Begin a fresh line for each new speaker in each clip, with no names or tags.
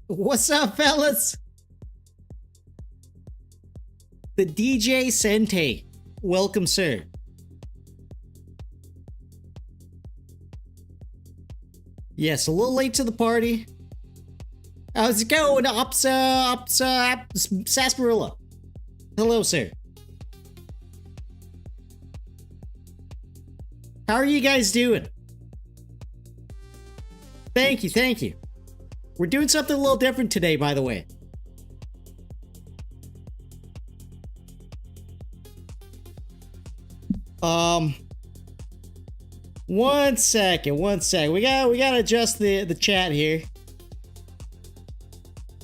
What's up, fellas? The DJ Sente. Welcome, sir. Yes, a little late to the party. How's it going? Sarsaparilla. Hello, sir. How are you guys doing? Thank you, thank you. We're doing something a little different today, by the way. One second. We gotta adjust the chat here.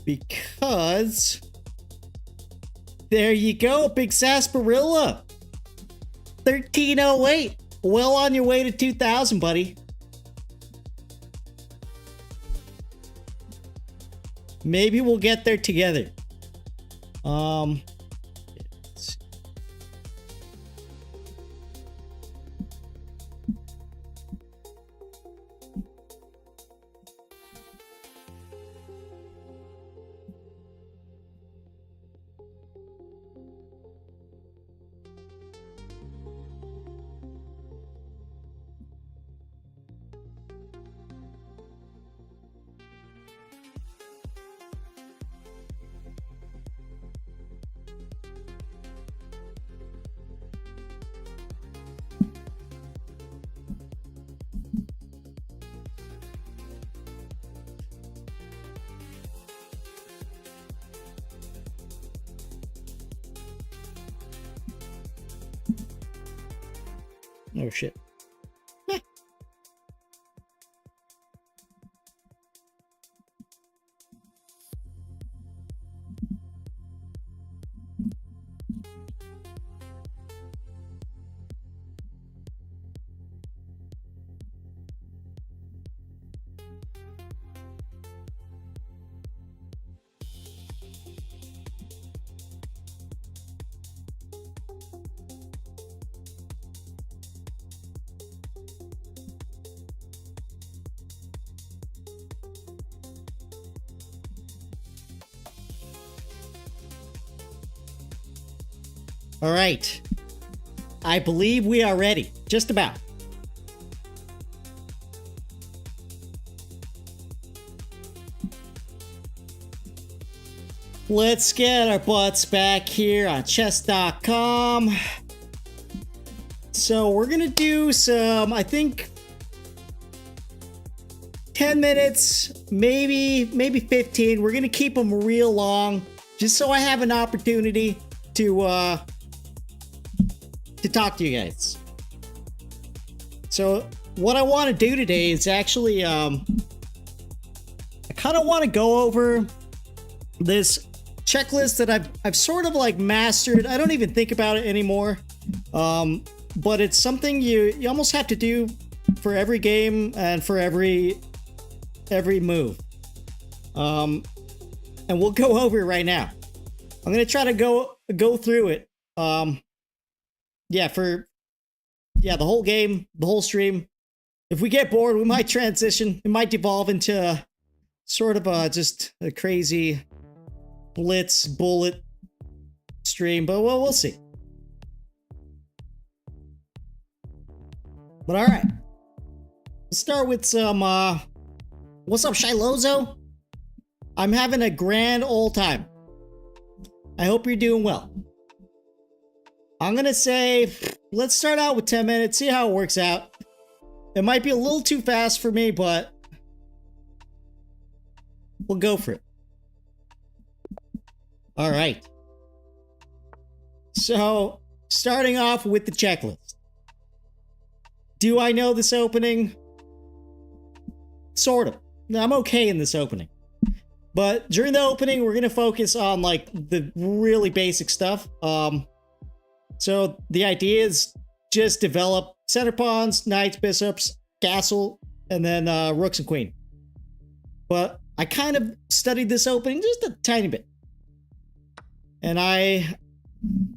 Because there you go, big sarsaparilla. 1308. Well on your way to 2000, buddy. Maybe we'll get there together. Oh shit. All right. I believe we are ready. Just about. Let's get our butts back here on chess.com. So we're going to do some, I think, 10 minutes, maybe 15. We're going to keep them real long, just so I have an opportunity to talk to you guys. So what I want to do today is actually I kind of want to go over this checklist that I've sort of like mastered. I don't even think about it anymore, but it's something you almost have to do for every game and for every move, and we'll go over it right now. I'm gonna try to go through it. The whole game, the whole stream. If we get bored, we might transition. It might devolve into sort of just a crazy blitz bullet stream, but we'll see. But all right, let's start with some. What's up, Shilozo? I'm having a grand old time. I hope you're doing well. I'm gonna say, let's start out with 10 minutes, see how it works out. It might be a little too fast for me, but we'll go for it. All right. So, starting off with the checklist. Do I know this opening? Sort of. I'm okay in this opening. But during the opening, we're gonna focus on like the really basic stuff. So the idea is just develop center pawns, knights, bishops, castle, and then rooks and queen. But I kind of studied this opening just a tiny bit, and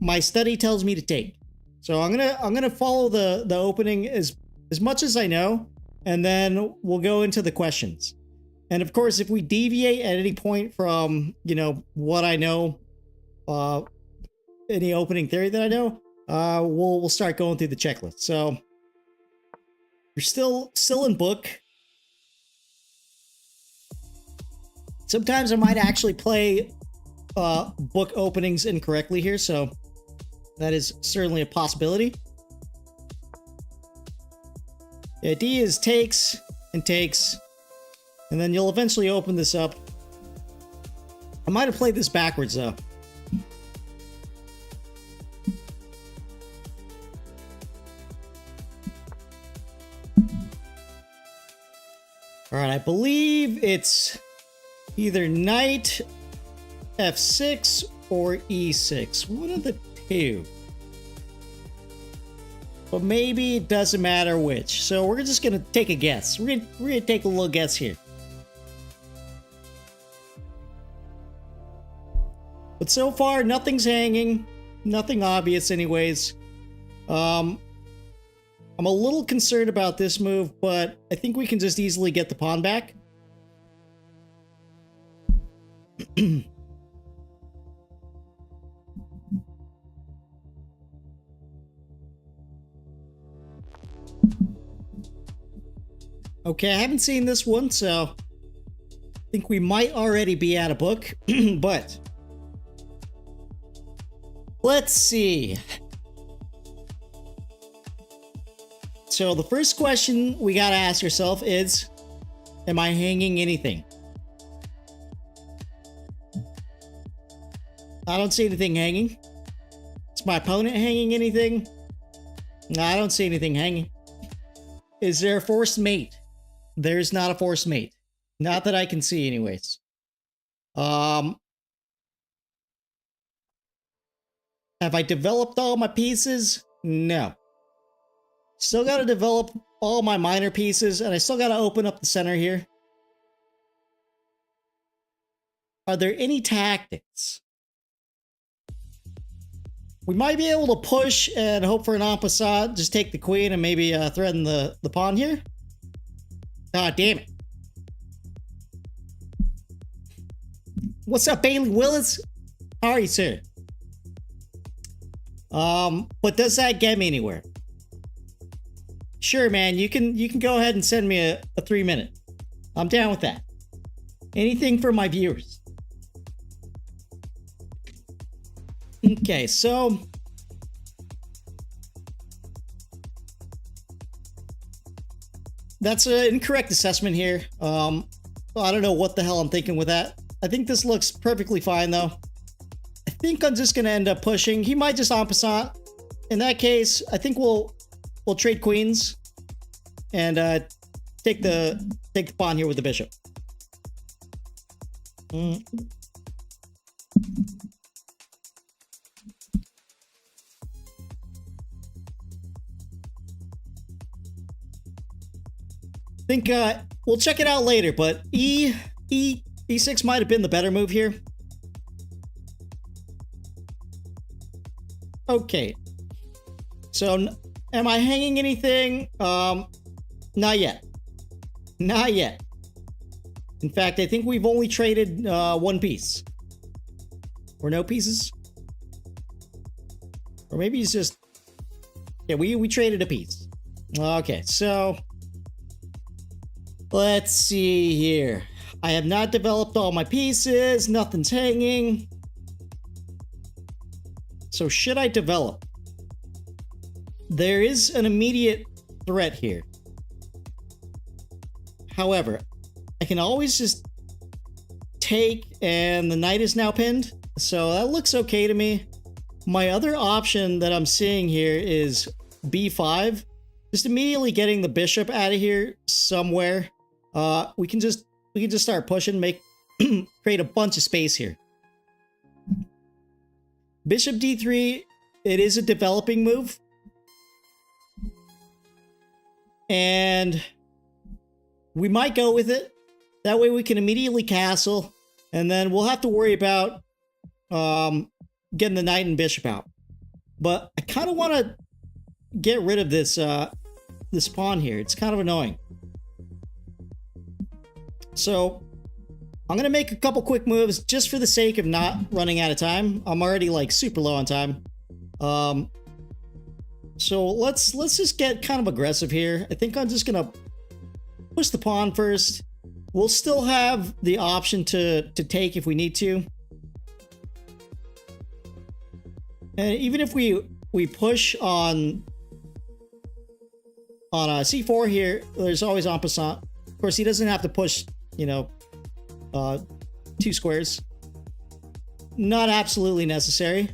my study tells me to take. So I'm gonna follow the opening as much as I know, and then we'll go into the questions. And of course, if we deviate at any point from, you know, what I know, any opening theory that I know, we'll start going through the checklist. So you're still in book. Sometimes I might actually play book openings incorrectly here, so that is certainly a possibility. The idea is takes and takes, and then you'll eventually open this up. I might have played this backwards though. Alright, I believe it's either knight f6 or e6. One of the two. But maybe it doesn't matter which. So we're just gonna take a guess. We're gonna take a little guess here. But so far, nothing's hanging. Nothing obvious anyways. I'm a little concerned about this move, but I think we can just easily get the pawn back. Okay, I haven't seen this one, so I think we might already be out of book, but let's see. So the first question we gotta ask yourself is, am I hanging anything? I don't see anything hanging. Is my opponent hanging anything? No, I don't see anything hanging. Is there a forced mate? There's not a forced mate. Not that I can see anyways. Have I developed all my pieces? No. Still gotta develop all my minor pieces, and I still gotta open up the center here. Are there any tactics? We might be able to push and hope for an en passant, just take the queen and maybe threaten the pawn here. Ah, damn it. What's up, Bailey Willis? How are you, sir? But does that get me anywhere? Sure, man, you can go ahead and send me a 3-minute. I'm down with that. Anything for my viewers. Okay, so that's an incorrect assessment here. I don't know what the hell I'm thinking with that. I think this looks perfectly fine though. I think I'm just gonna end up pushing. He might just en passant. In that case, I think we'll trade queens and take the pawn here with the bishop. I think we'll check it out later, but e6 might have been the better move here. Okay. So, am I hanging anything? Not yet. Not yet. In fact, I think we've only traded one piece. Or no pieces? Or maybe it's just... Yeah, we traded a piece. Okay, so... Let's see here. I have not developed all my pieces. Nothing's hanging. So should I develop? There is an immediate threat here. However, I can always just take, and the knight is now pinned. So that looks okay to me. My other option that I'm seeing here is b5. Just immediately getting the bishop out of here somewhere. We can just start pushing, create a bunch of space here. Bishop d3, it is a developing move. And we might go with it. That way we can immediately castle, and then we'll have to worry about getting the knight and bishop out. But I kind of want to get rid of this this pawn here. It's kind of annoying. So I'm gonna make a couple quick moves just for the sake of not running out of time. I'm already like super low on time. So let's just get kind of aggressive here. I think I'm just gonna push the pawn first. We'll still have the option to take if we need to. And even if we push on c4 here, there's always en passant. Of course, he doesn't have to push, you know, 2 squares. Not absolutely necessary.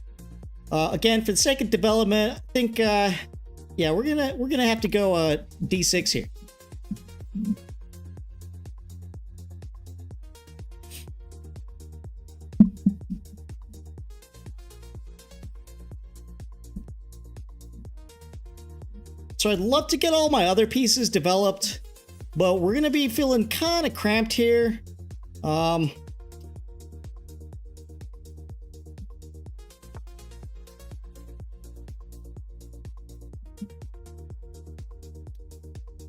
Again, for the sake of development, I think yeah, we're gonna have to go d6 here. So I'd love to get all my other pieces developed, but we're gonna be feeling kind of cramped here.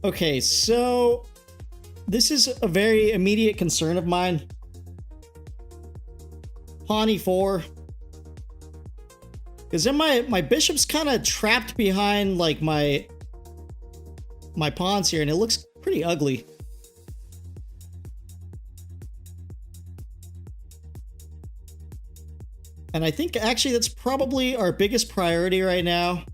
Okay, so this is a very immediate concern of mine. Pawn e4. Because then my bishop's kind of trapped behind like my pawns here, and it looks pretty ugly. And I think actually that's probably our biggest priority right now.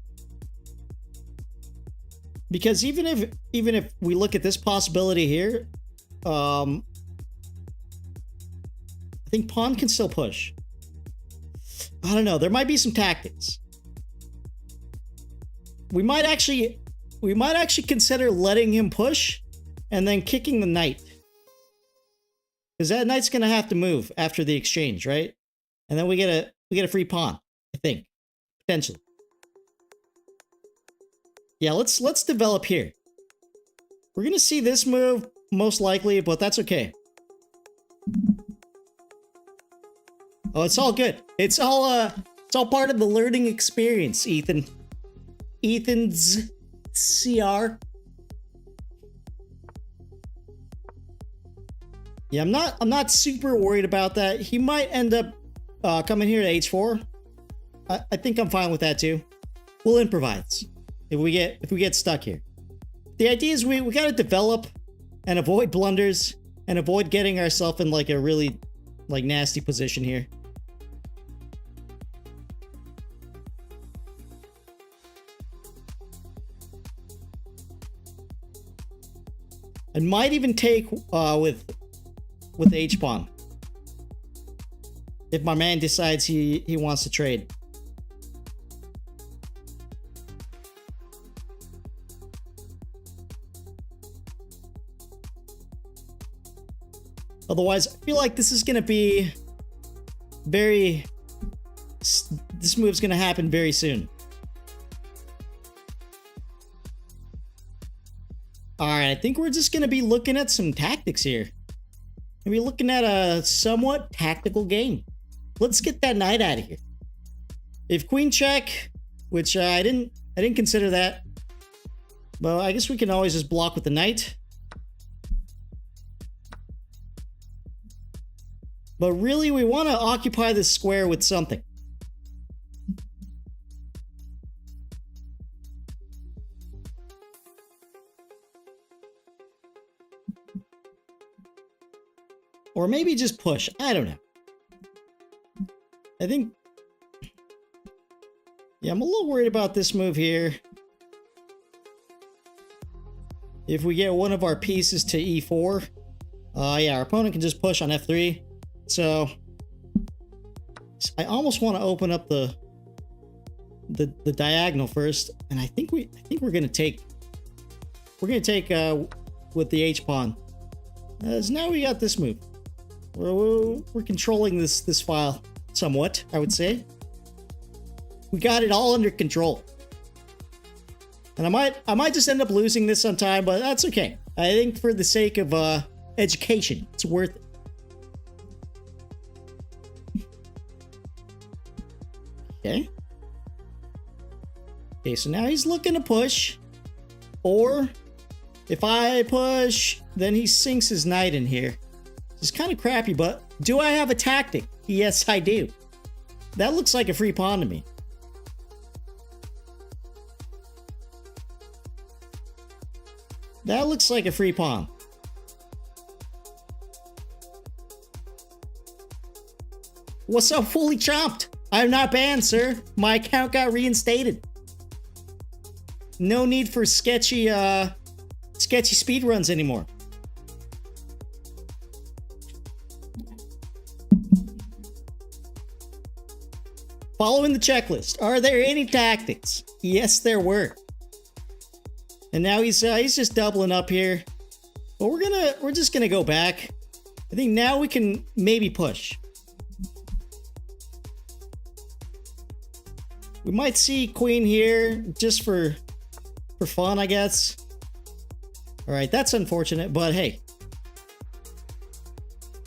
Because even if we look at this possibility here, I think pawn can still push. I don't know. There might be some tactics. We might actually consider letting him push and then kicking the knight. Because that knight's gonna have to move after the exchange, right? And then we get a free pawn, I think. Potentially. Yeah, let's develop here. We're gonna see this move most likely, but that's okay. Oh, it's all good. It's all part of the learning experience, Ethan. Ethan's CR. Yeah, I'm not super worried about that. He might end up coming here to h4. I think I'm fine with that too. We'll improvise if we get stuck here. The idea is we gotta develop and avoid blunders and avoid getting ourselves in like a really like nasty position here. I might even take with h pawn if my man decides he wants to trade. Otherwise, I feel like this is gonna be this move's gonna happen very soon. Alright, I think we're just gonna be looking at some tactics here. We're looking at a somewhat tactical game. Let's get that knight out of here. If queen check, which I didn't consider that, but I guess we can always just block with the knight. But really, we want to occupy this square with something. Or maybe just push. I don't know. I think... yeah, I'm a little worried about this move here. If we get one of our pieces to e4. Yeah, our opponent can just push on f3. So... I almost want to open up the diagonal first. And I think we're going to take... we're going to take with the h-pawn. So now we got this move. We're controlling this file somewhat, I would say. We got it all under control. And I might just end up losing this sometime, but that's okay. I think for the sake of education, it's worth it. Okay. Okay, so now he's looking to push. Or if I push, then he sinks his knight in here. It's kind of crappy, but do I have a tactic? Yes, I do. That looks like a free pawn to me. That looks like a free pawn. What's up, fully chopped? I'm not banned, sir. My account got reinstated. No need for sketchy speedruns anymore. Following the checklist. Are there any tactics? Yes, there were. And now he's just doubling up here. But we're just gonna go back. I think now we can maybe push. We might see queen here just for fun, I guess. All right, that's unfortunate, but hey.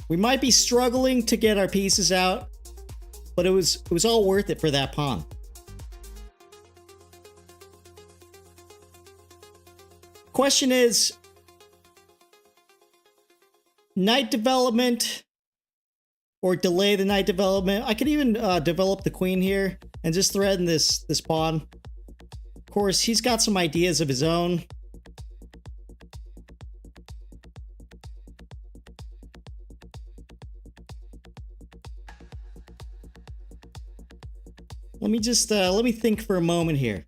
We might be struggling to get our pieces out, but it was all worth it for that pawn. Question is, knight development or delay the knight development. I could even develop the queen here and just threaten this pawn. Of course, he's got some ideas of his own. Let me just let me think for a moment here.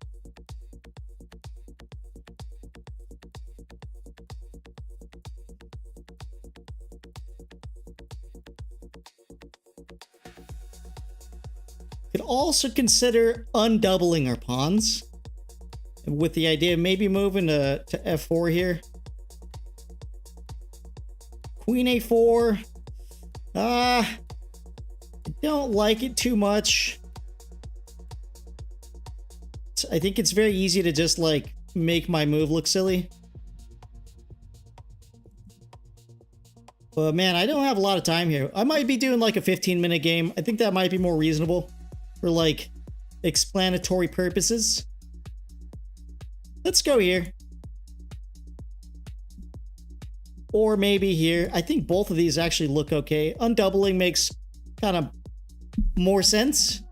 Could also consider undoubling our pawns with the idea of maybe moving to f4 here. Queen a4. I don't like it too much. I think it's very easy to just like make my move look silly. But man, I don't have a lot of time here. I might be doing like a 15-minute game. I think that might be more reasonable for like explanatory purposes. Let's go here. Or maybe here. I think both of these actually look okay. Undoubling makes kind of more sense.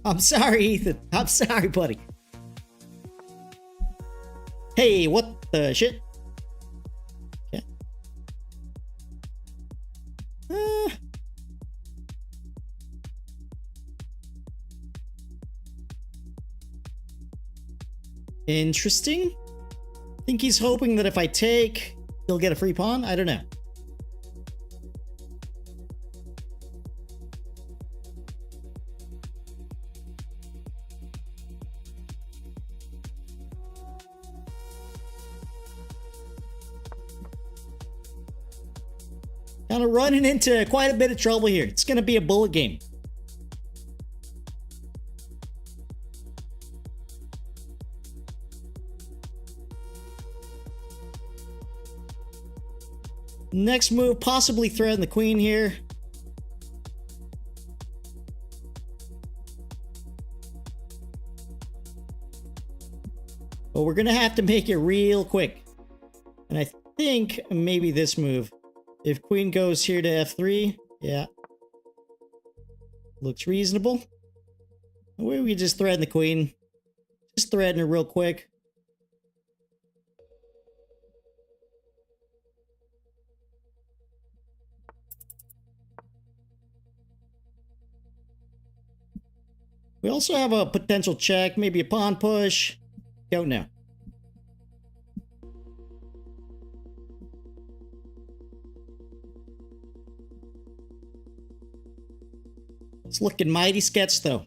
I'm sorry, Ethan. I'm sorry, buddy. Hey, what the shit? Okay. Interesting. I think he's hoping that if I take, he'll get a free pawn. I don't know. Kind of running into quite a bit of trouble here. It's going to be a bullet game. Next move, possibly threaten the queen here. But we're going to have to make it real quick. And I think maybe this move. If queen goes here to f3, yeah. Looks reasonable. Maybe we just threaten the queen. Just threaten her real quick. We also have a potential check, maybe a pawn push. Don't know. It's looking mighty sketch though,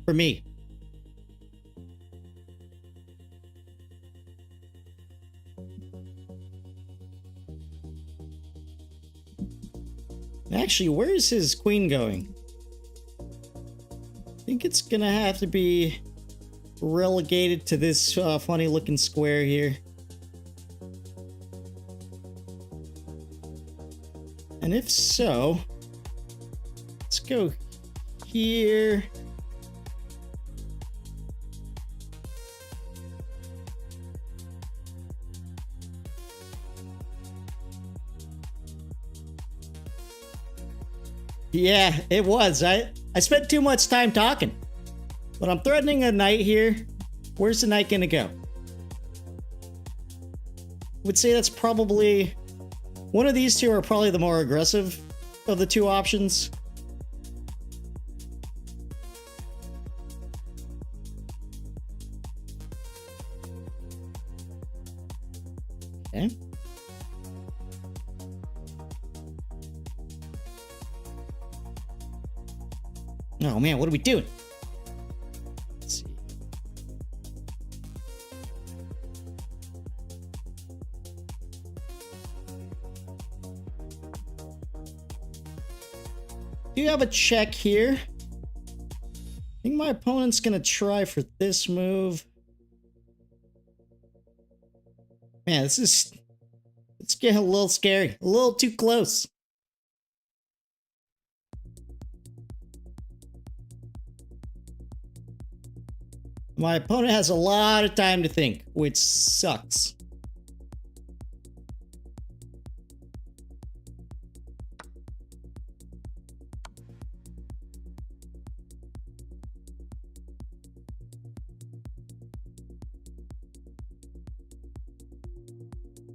for me. Actually, where's his queen going? I think it's gonna have to be relegated to this funny looking square here. And if so, let's go here. Yeah, it was. I spent too much time talking. But I'm threatening a knight here. Where's the knight gonna go? Would say that's probably... One of these two are probably the more aggressive of the two options. Okay. Oh man, what are we doing? Let's see. Do you have a check here? I think my opponent's gonna try for this move. Man, it's getting a little scary. A little too close. My opponent has a lot of time to think, which sucks.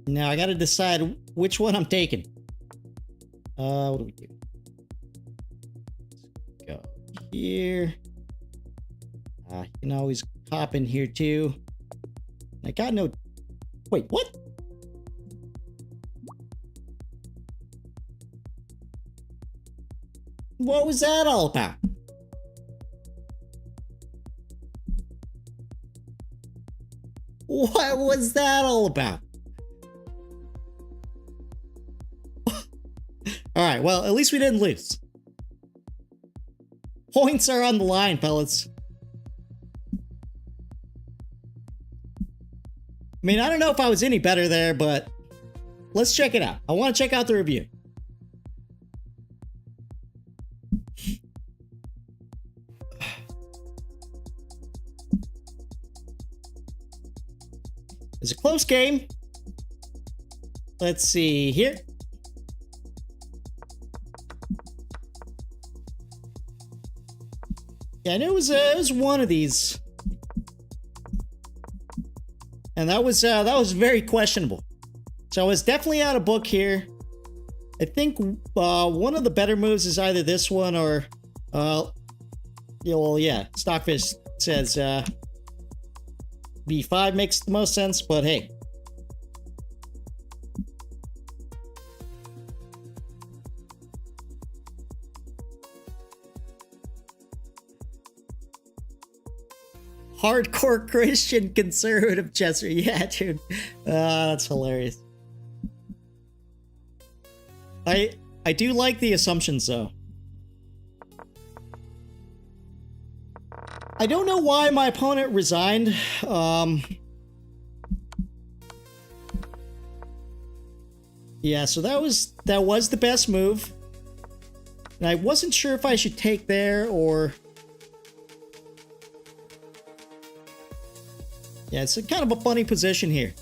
Now I gotta decide which one I'm taking. What do we do? Let's go here. You can always hop in here too. I got no... Wait, what? What was that all about? What was that all about? Alright, well, at least we didn't lose. Points are on the line, fellas. I mean, I don't know if I was any better there, but let's check it out. I want to check out the review. It's a close game. Let's see here. Yeah, I knew it was one of these. And that was very questionable. So it's definitely out of book here. I think one of the better moves is either this one or yeah, well, yeah, Stockfish says B5 makes the most sense, but hey. Hardcore Christian conservative chesser. Yeah, dude. That's hilarious. I do like the assumptions, though. I don't know why my opponent resigned. Yeah, so that was the best move. And I wasn't sure if I should take there or... Yeah, it's a kind of a funny position here.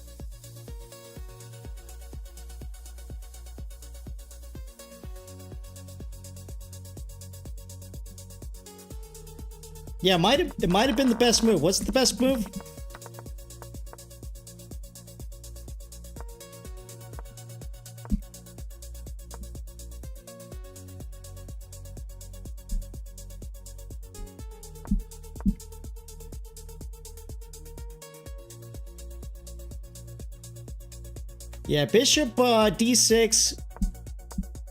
Yeah, it might have been the best move. What's the best move? Yeah, Bishop D6,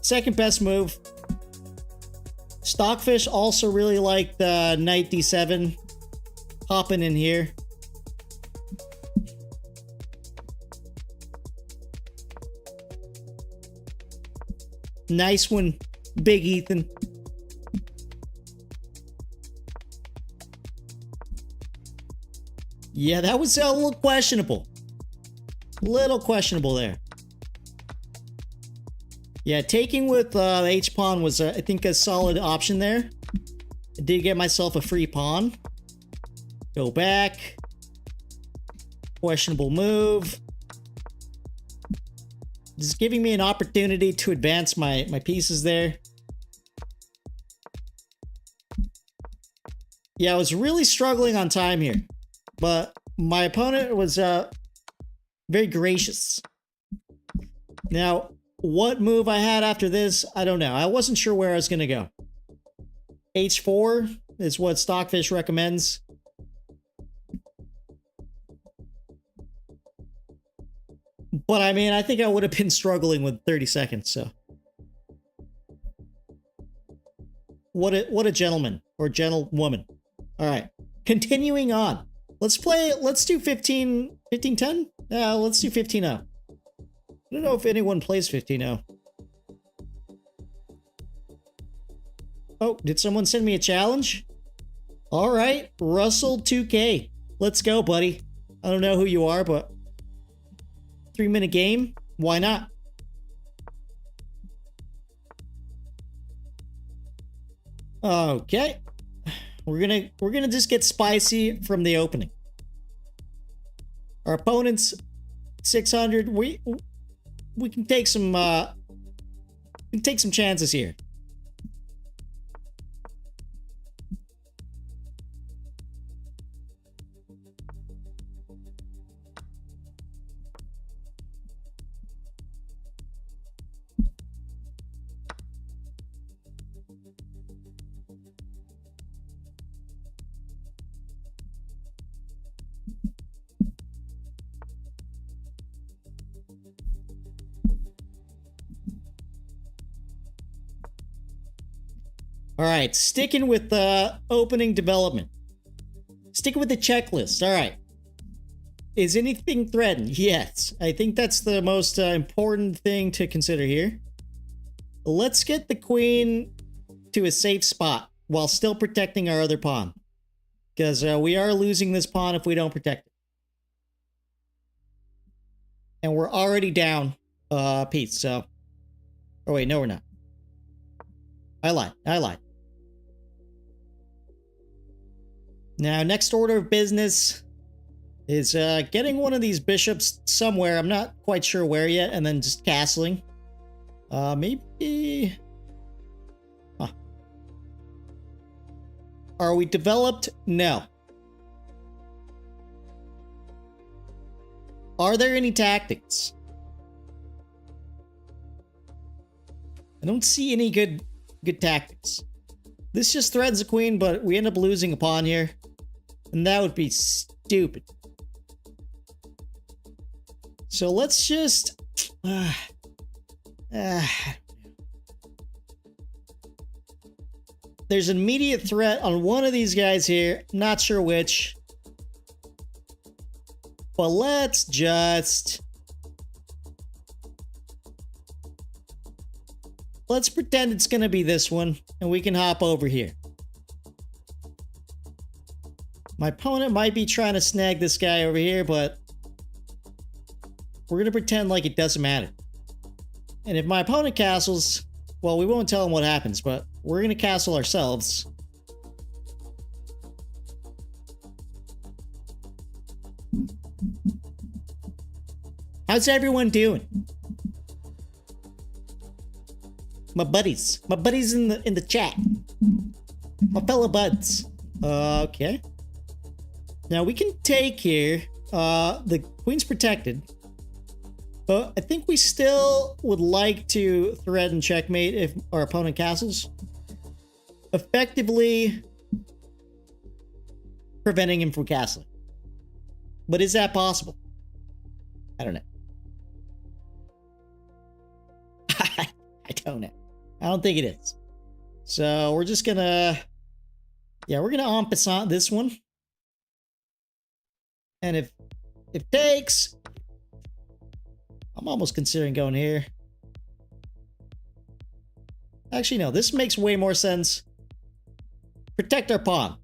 second best move. Stockfish also really liked Knight D7, hopping in here. Nice one, Big Ethan. Yeah, that was a little questionable. Little questionable there. Yeah, taking with the H-pawn was, I think, a solid option there. I did get myself a free pawn. Go back. Questionable move. Just giving me an opportunity to advance my pieces there. Yeah, I was really struggling on time here, but my opponent was very gracious. Now, what move I had after this, I don't know. I wasn't sure where I was going to go. H4 is what Stockfish recommends. But I mean, I think I would have been struggling with 30 seconds, so. What a gentleman or gentlewoman. All right. Continuing on. Let's do 15-10? Let's do 15-0. I don't know if anyone plays 15-0. Oh, did someone send me a challenge? All right, Russell 2K. Let's go, buddy. I don't know who you are, but 3-minute game? Why not? Okay. We're gonna just get spicy from the opening. Our opponent's 600. We can take some chances here. All right, sticking with the opening development. Sticking with the checklist. All right. Is anything threatened? Yes. I think that's the most important thing to consider here. Let's get the queen to a safe spot while still protecting our other pawn. Because we are losing this pawn if we don't protect it. And we're already down a piece, so... Oh, wait, no, we're not. I lied. Now, next order of business is getting one of these bishops somewhere. I'm not quite sure where yet, and then just castling. Maybe... Huh. Are we developed? No. Are there any tactics? I don't see any good tactics. This just threads the queen, but we end up losing a pawn here. And that would be stupid. So let's just... There's an immediate threat on one of these guys here. Not sure which. But let's just... Let's pretend it's gonna be this one, and we can hop over here. My opponent might be trying to snag this guy over here, but we're gonna pretend like it doesn't matter. And if my opponent castles, well, we won't tell him what happens, but we're gonna castle ourselves. How's everyone doing? My buddies in the chat. My fellow buds. Okay. Now we can take here. The queen's protected. But I think we still would like to thread and checkmate if our opponent castles. Effectively preventing him from castling. But is that possible? I don't know. I don't know. I don't think it is. So we're just gonna... Yeah, we're gonna en passant this one. And if it takes... I'm almost considering going here. Actually, no. This makes way more sense. Protect our pawn.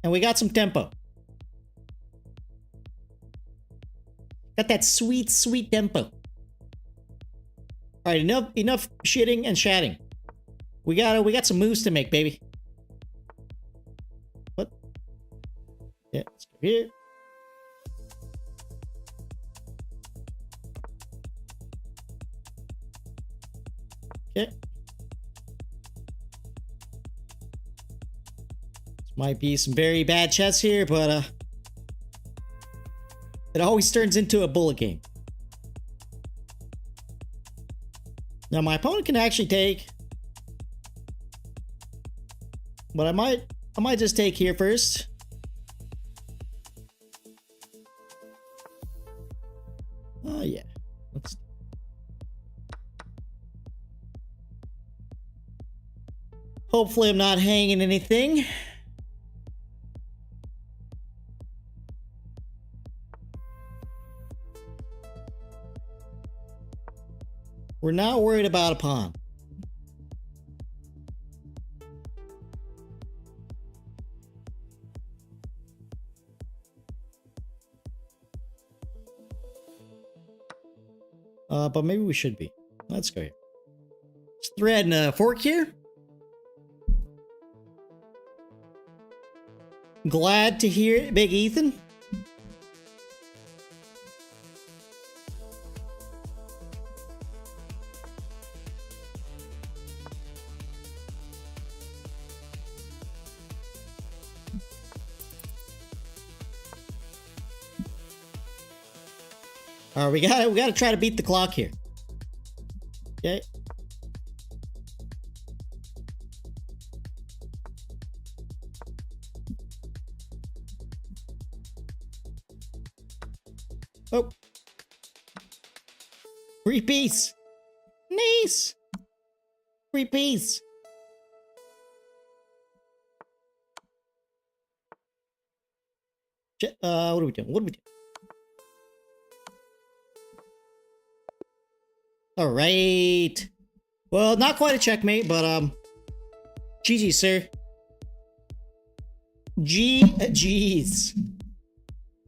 And we got some tempo. Got that sweet, sweet tempo. Alright, enough shitting and chatting. We got some moves to make, baby. What? Yeah, let's go here. Okay. Might be some very bad chess here, but it always turns into a bullet game. Now my opponent can actually take, but I might just take here first. Oh yeah. Let's. Hopefully I'm not hanging anything. We're not worried about a pawn. But maybe we should be. Let's go here. Let's thread a fork here. Glad to hear it, Big Ethan. All right, we gotta try to beat the clock here. Okay. Oh. Free piece. Nice. Free piece. What are we doing? What are we doing? All right. Well, not quite a checkmate, but GG, sir. GG's.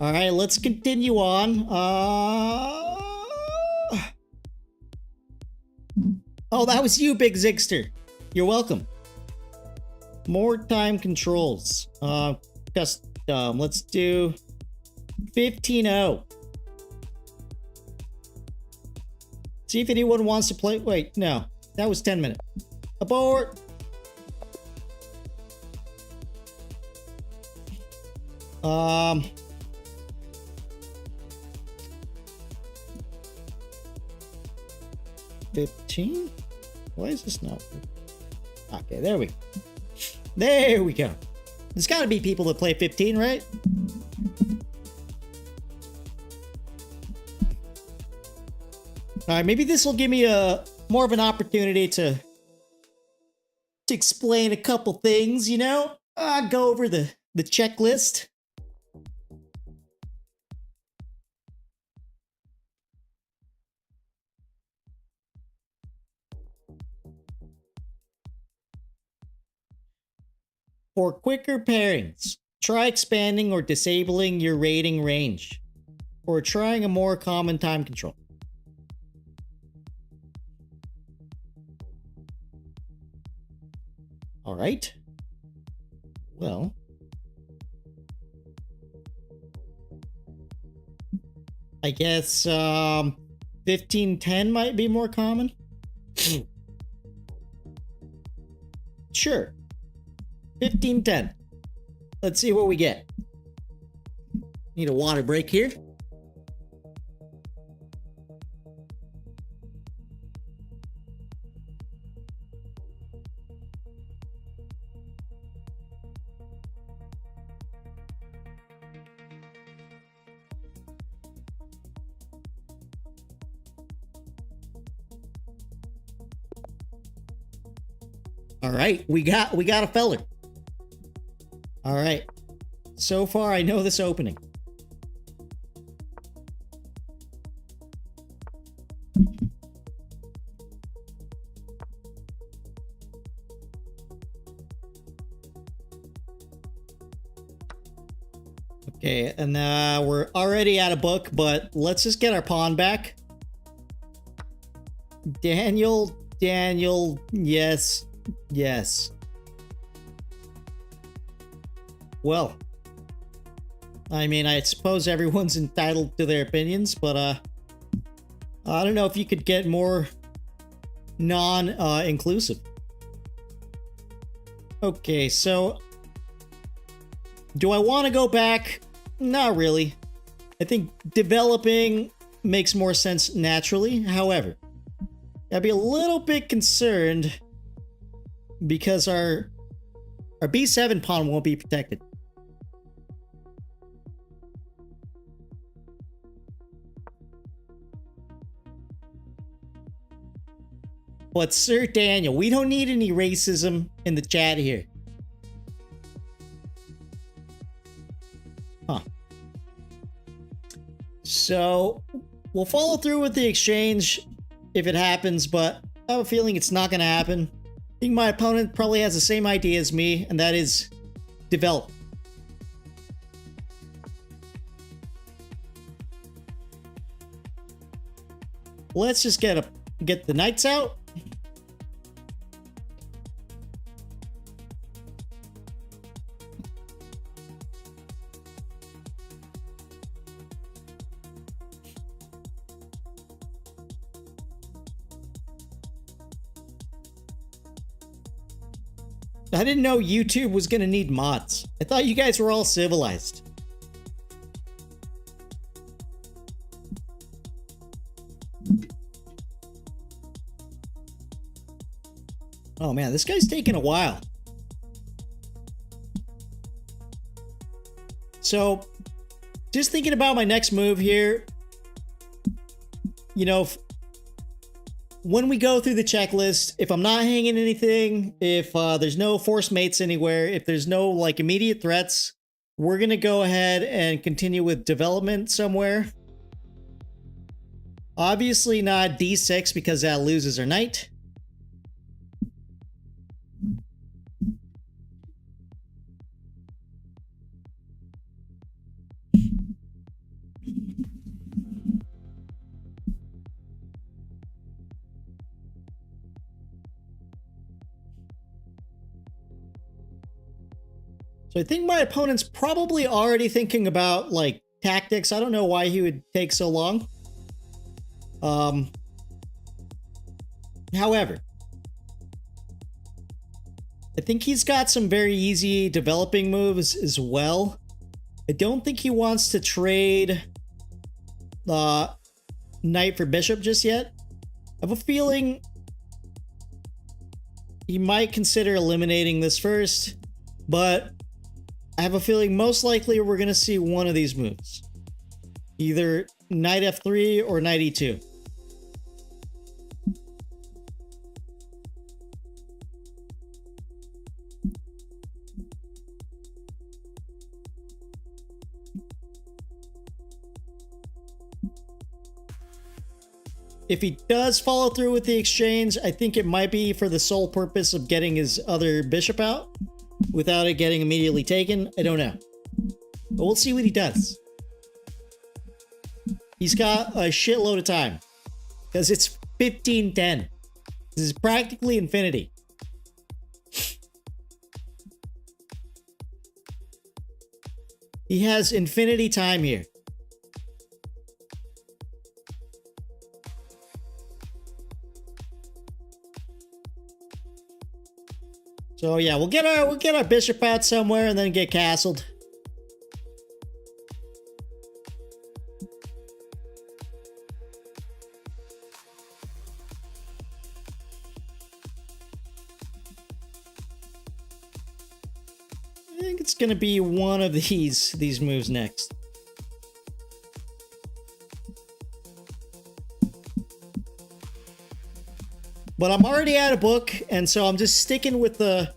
All right, let's continue on. Oh, that was you, Big Zigster. You're welcome. More time controls. Custom. Let's do 15-0. See if anyone wants to play. Wait, no. That was 10 minutes. Abort! $15? Why is this not? Okay, there we go. There we go. There's gotta be people that play 15, right? Alright, maybe this will give me a more of an opportunity to explain a couple things, you know? Go over the checklist. For quicker pairings, try expanding or disabling your rating range, or trying a more common time control. All right. Well, I guess 15-10 might be more common. Sure. 15-10. Let's see what we get. Need a water break here. All right, we got a feller. All right. So far, I know this opening. Okay, and we're already out of book, but let's just get our pawn back. Daniel, yes. Well, I mean, I suppose everyone's entitled to their opinions, but I don't know if you could get more non-inclusive. Okay, so Do I want to go back? Not really. I think developing makes more sense naturally. However, I'd be a little bit concerned because our B7 pawn won't be protected. But Sir Daniel, we don't need any racism in the chat here. Huh. So, we'll follow through with the exchange if it happens, but I have a feeling it's not going to happen. I think my opponent probably has the same idea as me, and that is develop. Let's just get the knights out. I didn't know YouTube was gonna need mods. I thought you guys were all civilized. Oh man, this guy's taking a while. So, just thinking about my next move here, you know, when we go through the checklist, if I'm not hanging anything, if there's no force mates anywhere, if there's no like immediate threats, we're going to go ahead and continue with development somewhere. Obviously not D6 because that loses our knight. So I think my opponent's probably already thinking about like tactics. I don't know why he would take so long. However, I think he's got some very easy developing moves as well. I don't think he wants to trade knight for bishop just yet. I have a feeling he might consider eliminating this first, but I have a feeling most likely we're going to see one of these moves. Either knight f3 or knight e2. If he does follow through with the exchange, I think it might be for the sole purpose of getting his other bishop out without it getting immediately taken. I don't know. But we'll see what he does. He's got a shitload of time because it's 15-10. This is practically infinity. He has infinity time here. So yeah, we'll get our bishop out somewhere and then get castled. I think it's gonna be one of these moves next. But I'm already out of book, and so I'm just sticking with the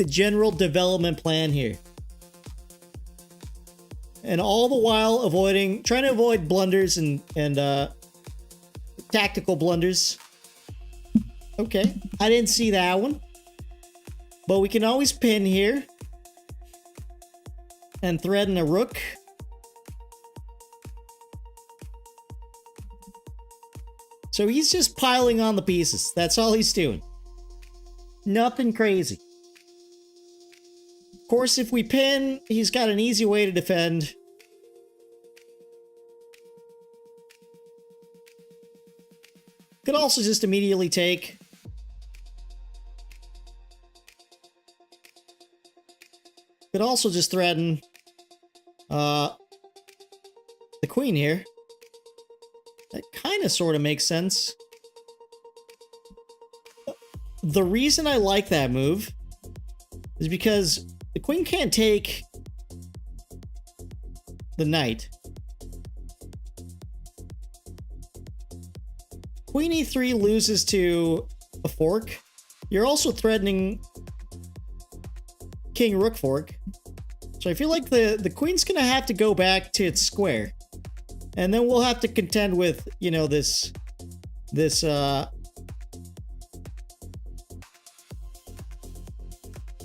general development plan here. And all the while trying to avoid blunders and tactical blunders. Okay, I didn't see that one. But we can always pin here. And threaten a rook. So he's just piling on the pieces. That's all he's doing. Nothing crazy. Of course, if we pin, he's got an easy way to defend. Could also just immediately take. Could also just threaten the queen here. That kind of sort of makes sense. The reason I like that move is because the queen can't take the knight. Queen e3 loses to a fork. You're also threatening king rook fork. So I feel like the queen's gonna have to go back to its square. And then we'll have to contend with, you know, this I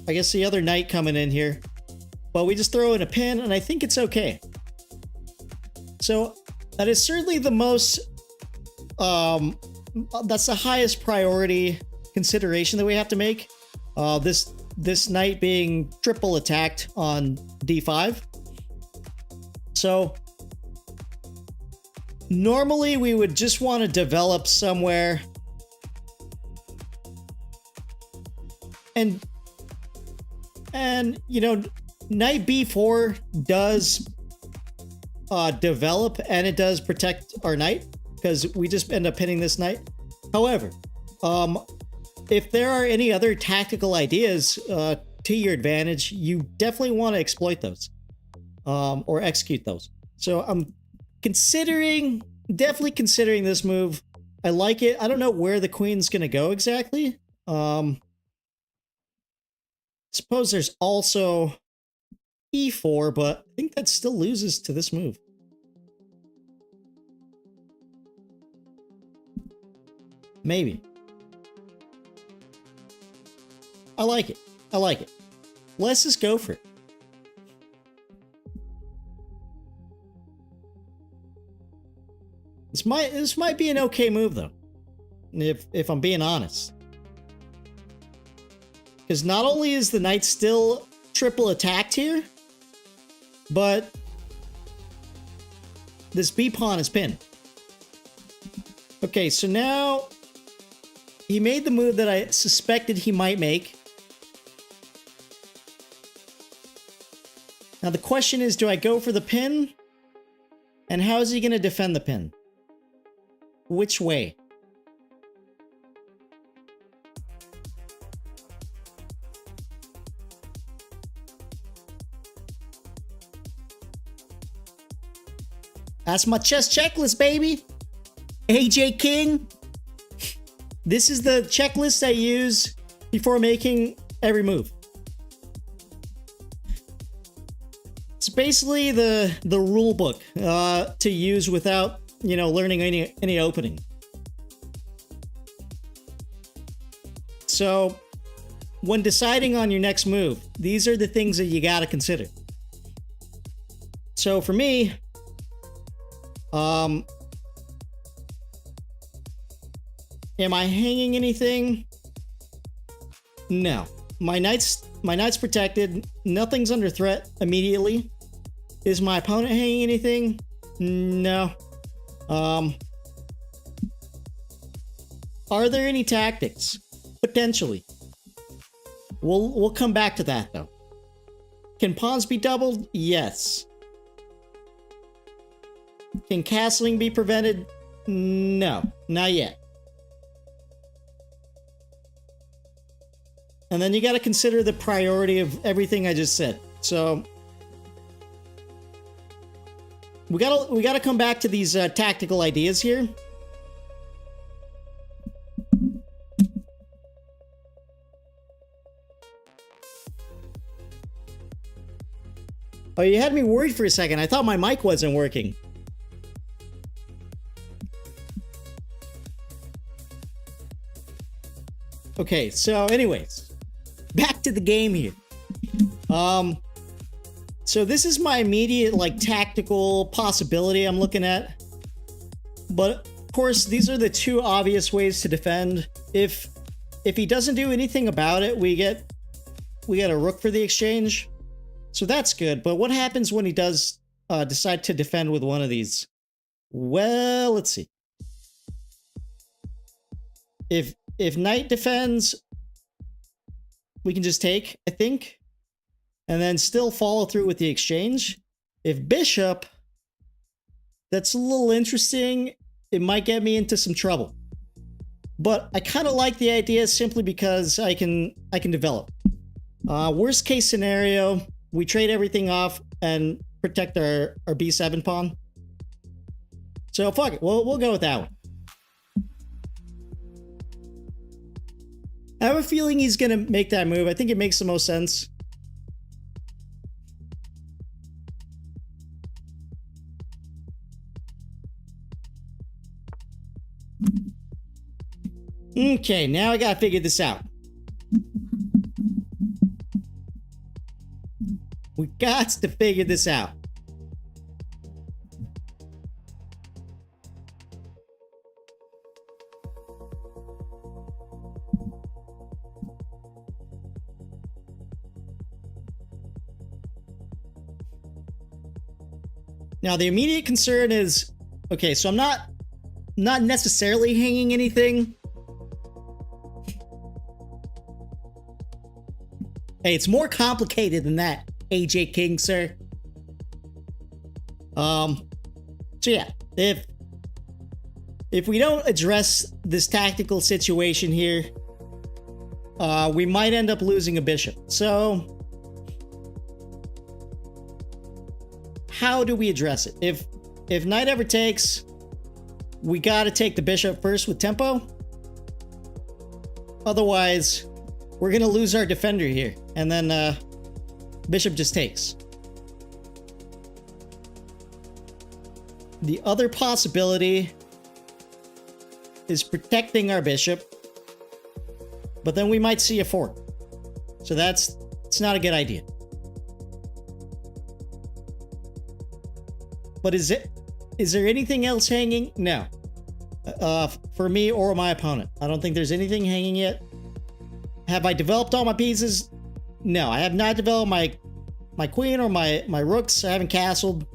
guess the other knight coming in here. But we just throw in a pin, and I think it's okay. So that is certainly the most, that's the highest priority consideration that we have to make. This knight being triple attacked on d5. So normally we would just want to develop somewhere and you know, knight b4 does develop, and it does protect our knight because we just end up pinning this knight. However, if there are any other tactical ideas to your advantage, you definitely want to exploit those or execute those. So I'm definitely considering this move. I like it. I don't know where the queen's gonna go exactly. Suppose there's also e4, but I think that still loses to this move. Maybe. I like it. I like it. Let's just go for it. This might be an okay move though, if I'm being honest. Because not only is the knight still triple attacked here, but this b pawn is pinned. Okay, so now he made the move that I suspected he might make. Now the question is, do I go for the pin? And how is he going to defend the pin? Which way? That's my chess checklist, baby. AJ King. This is the checklist I use before making every move. It's basically the rule book to use without, you know, learning any opening. So when deciding on your next move, these are the things that you got to consider. So for me, am I hanging anything? No. My knight's protected. Nothing's under threat immediately. Is my opponent hanging anything? No. Are there any tactics? Potentially. We'll come back to that though. Can pawns be doubled? Yes. Can castling be prevented? No, not yet. And then you got to consider the priority of everything I just said. So we got to come back to these tactical ideas here. Oh, you had me worried for a second. I thought my mic wasn't working. Okay, so anyways, back to the game here. So this is my immediate, like, tactical possibility I'm looking at. But of course, these are the two obvious ways to defend. If he doesn't do anything about it, we get a rook for the exchange. So that's good. But what happens when he does decide to defend with one of these? Well, let's see. If knight defends, we can just take, I think. and then still follow through with the exchange. If bishop, that's a little interesting. It might get me into some trouble. But I kind of like the idea simply because I can develop. Worst case scenario, we trade everything off and protect our b7 pawn. So fuck it, we'll go with that one. I have a feeling he's gonna make that move. I think it makes the most sense. Okay, now I gotta figure this out. We got to figure this out. Now, the immediate concern is, okay, so I'm not necessarily hanging anything. Hey, it's more complicated than that, AJ King, sir. So yeah, if we don't address this tactical situation here, we might end up losing a bishop. So how do we address it? If knight ever takes, we gotta take the bishop first with tempo. Otherwise, we're gonna lose our defender here, and then bishop just takes. The other possibility is protecting our bishop, but then we might see a fork. So it's not a good idea. But is there anything else hanging? No. For me or my opponent. I don't think there's anything hanging yet. Have I developed all my pieces? No, I have not developed my queen or my rooks. I haven't castled.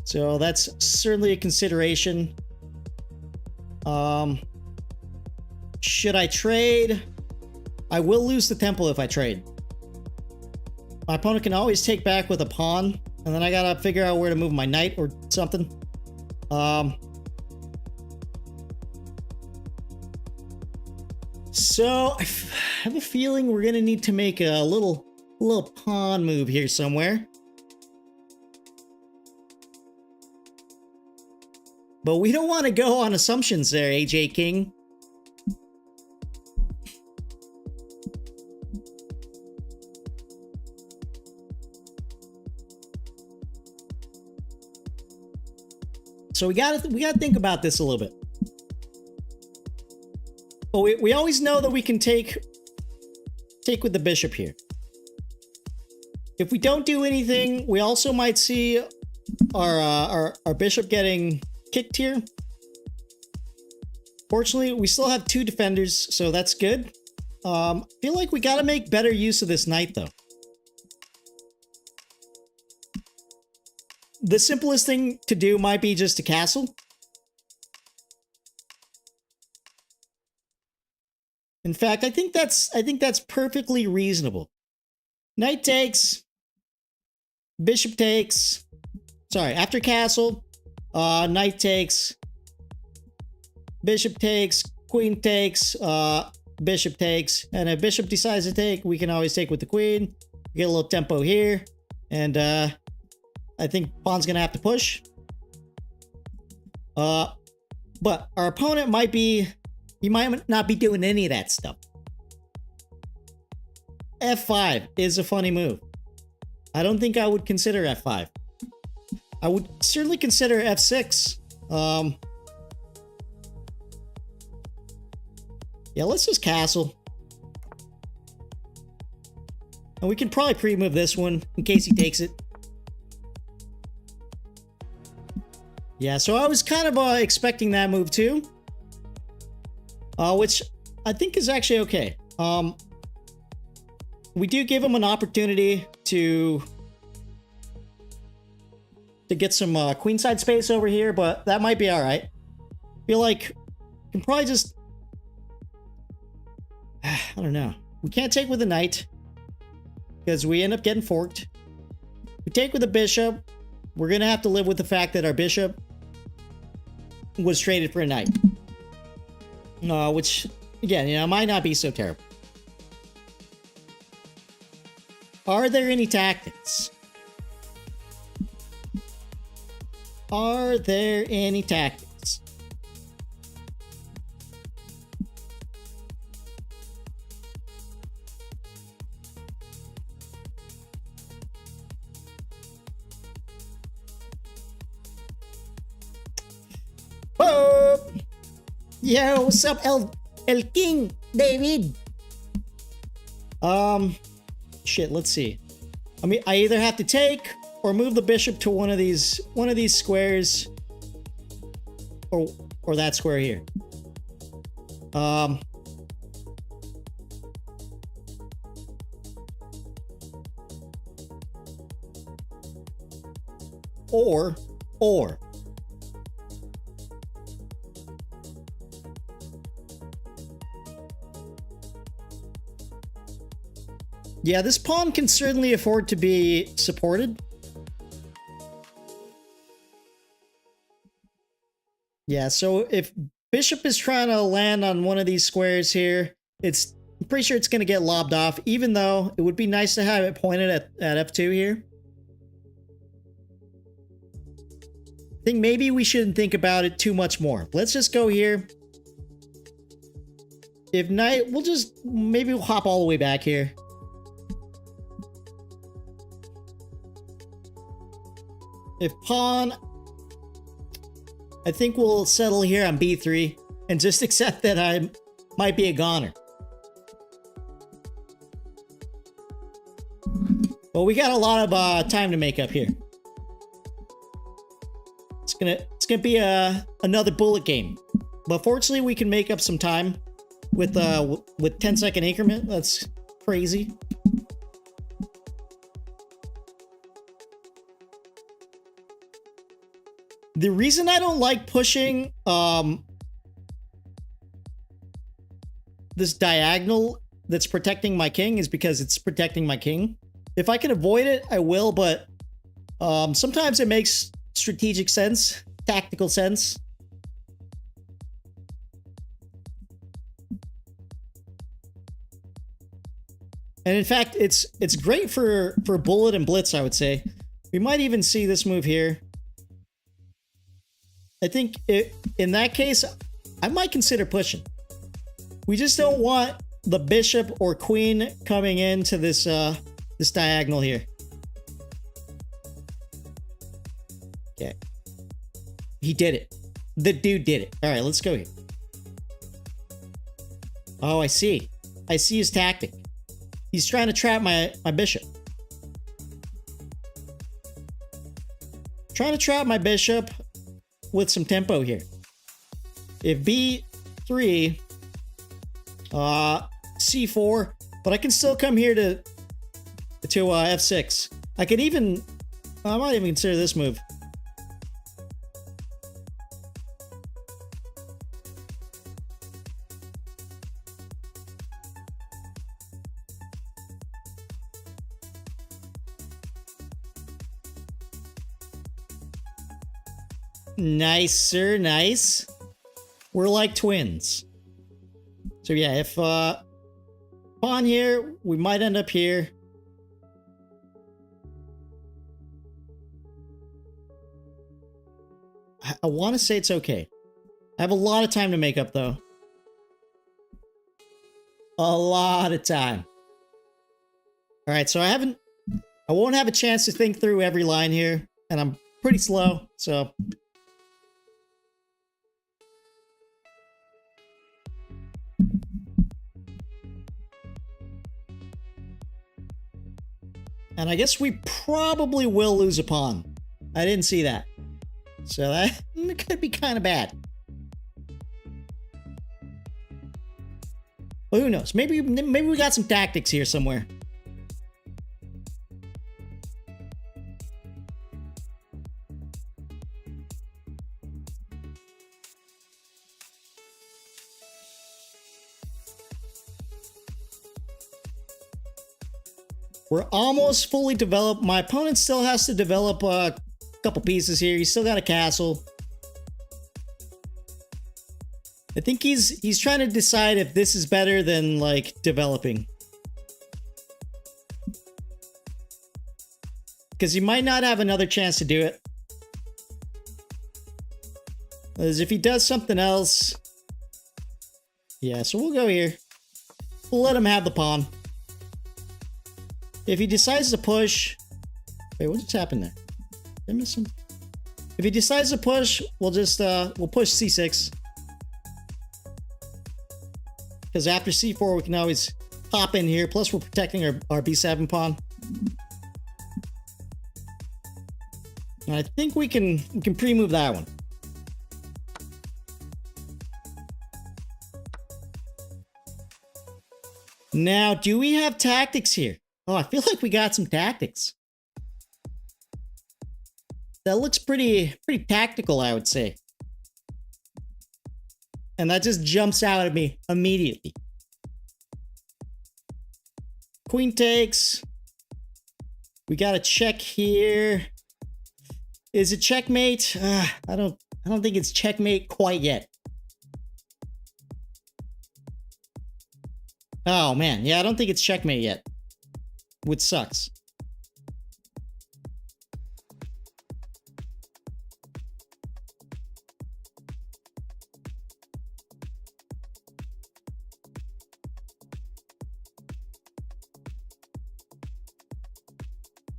So that's certainly a consideration. Should I trade? I will lose the temple if I trade. My opponent can always take back with a pawn, and then I gotta figure out where to move my knight or something. So I have a feeling we're gonna need to make a little pawn move here somewhere. But we don't want to go on assumptions there, AJ King. So we gotta think about this a little bit. But we always know that we can take with the bishop here. If we don't do anything, we also might see our bishop getting kicked here. Fortunately, we still have two defenders, so that's good. I feel like we gotta make better use of this knight, though. The simplest thing to do might be just to castle. In fact, I think that's perfectly reasonable. Knight takes, bishop takes. Sorry, after castle, knight takes, bishop takes, queen takes, bishop takes, and if bishop decides to take, we can always take with the queen. Get a little tempo here, and I think pawn's gonna have to push. But our opponent he might not be doing any of that stuff. F5 is a funny move. I don't think I would consider F5. I would certainly consider F6. Yeah, let's just castle. And we can probably pre-move this one in case he takes it. Yeah, so I was kind of expecting that move too. Which I think is actually okay. We do give him an opportunity to get some queenside space over here, but that might be all right. Feel like we can probably just... I don't know. We can't take with a knight. because we end up getting forked. We take with the bishop. We're going to have to live with the fact that our bishop was traded for a knight. Which, again, you know, might not be so terrible. Are there any tactics? Are there any tactics? Whoa! Yo, what's up, El King David? Shit, let's see. I mean, I either have to take or move the bishop to one of these squares, or that square here. Or yeah, this pawn can certainly afford to be supported. Yeah, so if bishop is trying to land on one of these squares here, I'm pretty sure it's going to get lobbed off, even though it would be nice to have it pointed at f2 here. I think maybe we shouldn't think about it too much more. Let's just go here. If knight, maybe we'll hop all the way back here. If pawn, I think we'll settle here on b3 and just accept that I might be a goner. Well, we got a lot of time to make up here. It's gonna be another bullet game, but fortunately we can make up some time with 10-second increment. That's crazy. The reason I don't like pushing this diagonal that's protecting my king is because it's protecting my king. If I can avoid it, I will, but sometimes it makes strategic sense, tactical sense. And in fact, it's great for bullet and blitz, I would say. We might even see this move here. I think in that case, I might consider pushing. We just don't want the bishop or queen coming into this this diagonal here. Okay. He did it. The dude did it. All right, let's go here. Oh, I see. I see his tactic. He's trying to trap my bishop. Trying to trap my bishop with some tempo here. If b3, c4, but I can still come here to f6. I might even consider this move. Nice, sir, nice. We're like twins. So yeah, if pawn here, we might end up here. I want to say it's okay. I have a lot of time to make up, though. A lot of time. All right, so I won't have a chance to think through every line here, and I'm pretty slow, so. And I guess we probably will lose a pawn. I didn't see that. So that could be kind of bad. Well, who knows? Maybe we got some tactics here somewhere. We're almost fully developed. My opponent still has to develop a couple pieces here. He's still got a castle. I think he's trying to decide if this is better than, like, developing. Because he might not have another chance to do it. As if he does something else... Yeah, so we'll go here. We'll let him have the pawn. If he decides to push... Wait, what just happened there? Did I miss him? If he decides to push, we'll just, we'll push c6. Because after c4, we can always hop in here. Plus, we're protecting our b7 pawn. And I think we can pre-move that one. Now, do we have tactics here? Oh, I feel like we got some tactics. That looks pretty tactical, I would say. And that just jumps out at me immediately. Queen takes. We got a check here. Is it checkmate? I don't think it's checkmate quite yet. Oh man, yeah, I don't think it's checkmate yet. Which sucks.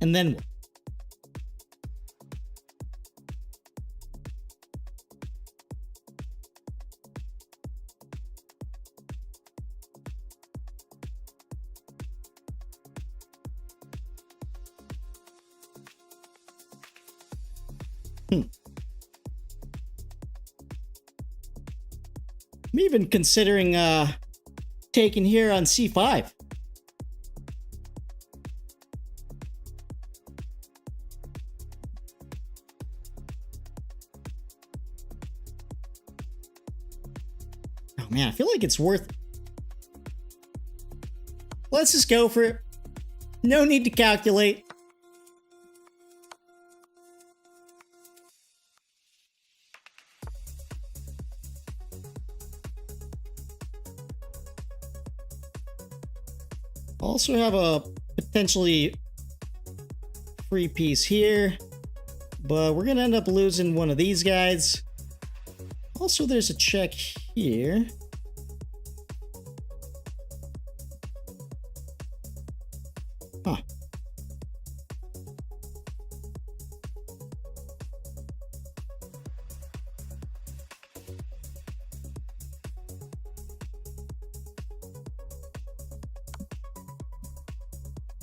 And then what? I'm even considering taking here on c5. Oh man, I feel like it's worth it. Let's just go for it. No need to calculate. Also have a potentially free piece here, but we're gonna end up losing one of these guys. Also, there's a check here. Huh.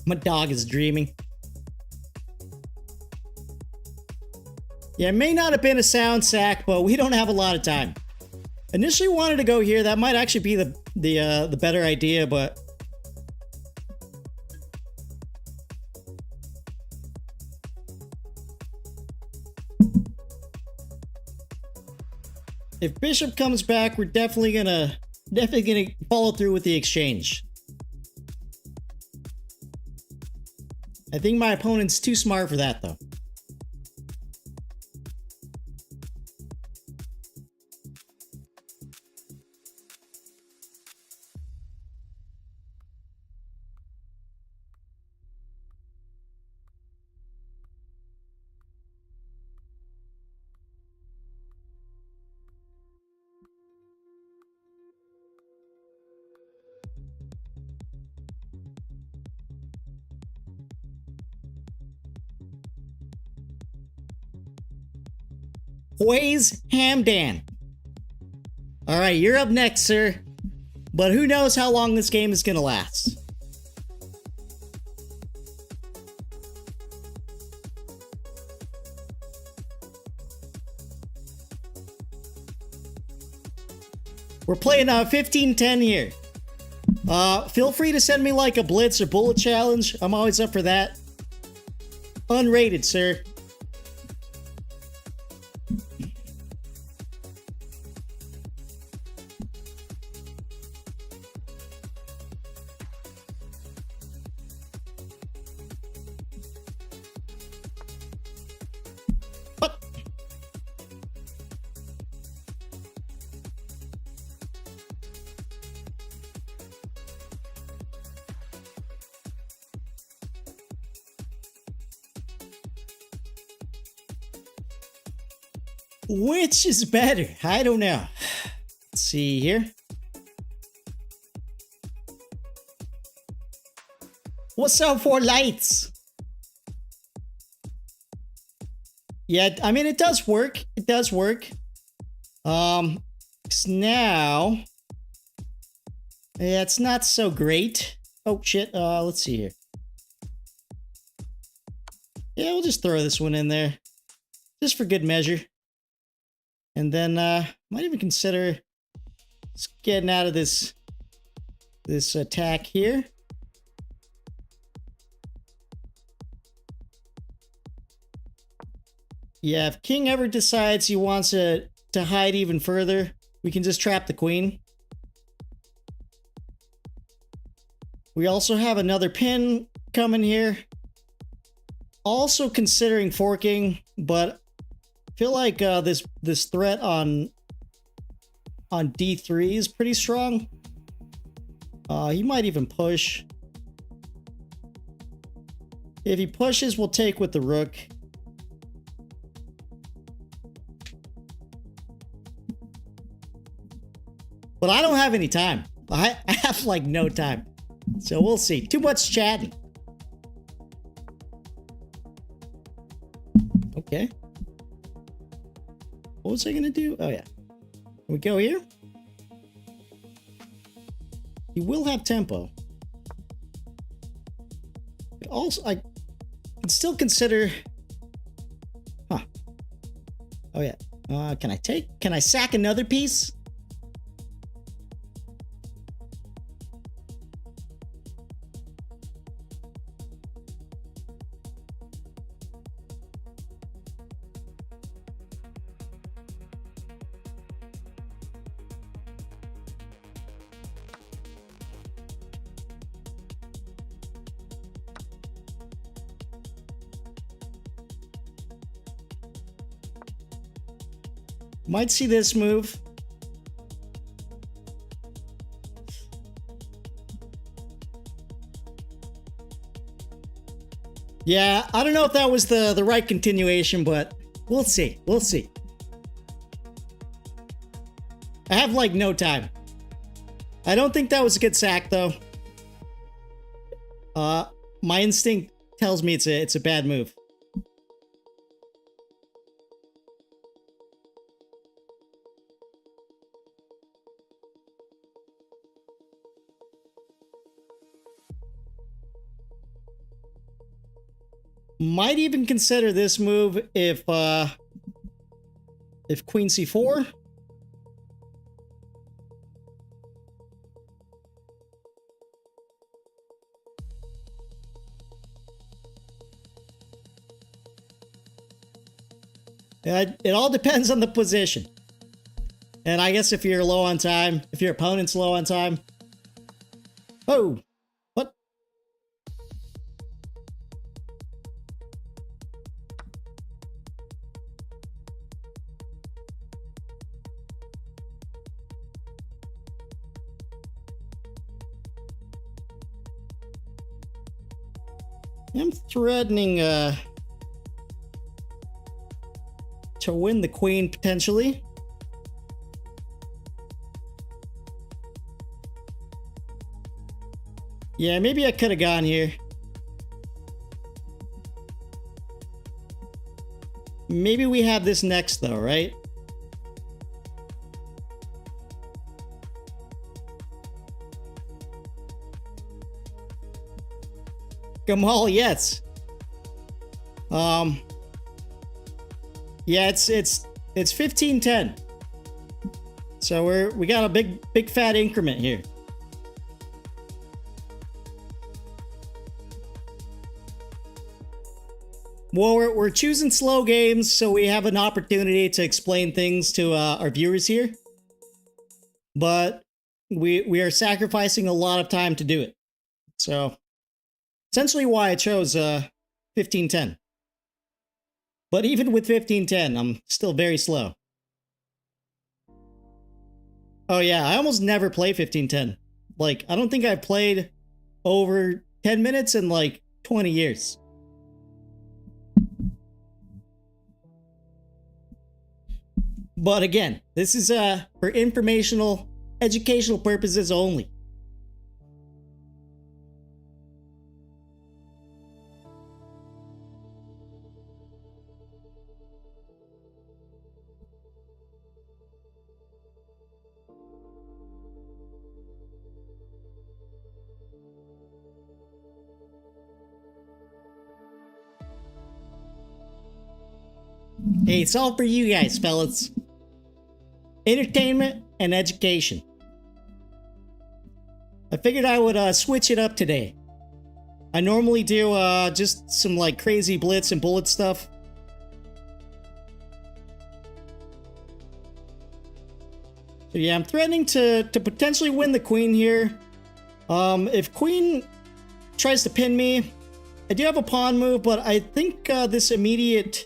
My dog is dreaming. Yeah, it may not have been a sound sack, but we don't have a lot of time. Initially wanted to go here. That might actually be the better idea, but if bishop comes back, we're definitely gonna follow through with the exchange. I think my opponent's too smart for that, though. Hui's Hamdan. All right, you're up next, sir. But who knows how long this game is going to last. We're playing 15-10 here. Feel free to send me like a blitz or bullet challenge. I'm always up for that. Unrated, sir. Which is better? I don't know. Let's see here. What's up for lights? Yeah, I mean, it does work. It does work. Now, yeah, it's not so great. Oh, shit. Let's see here. Yeah, we'll just throw this one in there. Just for good measure. And then, might even consider just getting out of this attack here. Yeah, if King ever decides he wants to hide even further, we can just trap the Queen. We also have another pin coming here. Also considering forking, but I feel like this threat on D3 is pretty strong. He might even push. If he pushes, we'll take with the rook. But I don't have any time. I have like no time. So we'll see. Too much chatting. Okay. What was I gonna do? Oh yeah. Can we go here? He will have tempo. But also, I can still consider... Huh. Oh yeah. Can I sack another piece? Might see this move. Yeah, I don't know if that was the right continuation, but we'll see. We'll see. I have like no time. I don't think that was a good sack though. My instinct tells me it's a bad move. Might even consider this move if Queen C4. It all depends on the position. And I guess if you're low on time, if your opponent's low on time. Oh, what? I'm threatening to win the queen potentially. Yeah, maybe I could have gone here. Maybe we have this next though, right? Gamal, yes. Yeah, it's 15-10. So we got a big fat increment here. Well, we're choosing slow games, so we have an opportunity to explain things to our viewers here. But we are sacrificing a lot of time to do it. So essentially why I chose 15-10. But even with 15-10, I'm still very slow. Oh yeah, I almost never play 15-10. Like, I don't think I've played over 10 minutes in like 20 years. But again, this is for informational, educational purposes only. Hey, it's all for you guys, fellas. Entertainment and education. I figured I would switch it up today. I normally do just some like crazy blitz and bullet stuff. So yeah, I'm threatening to potentially win the queen here. If queen tries to pin me, I do have a pawn move, but I think this immediate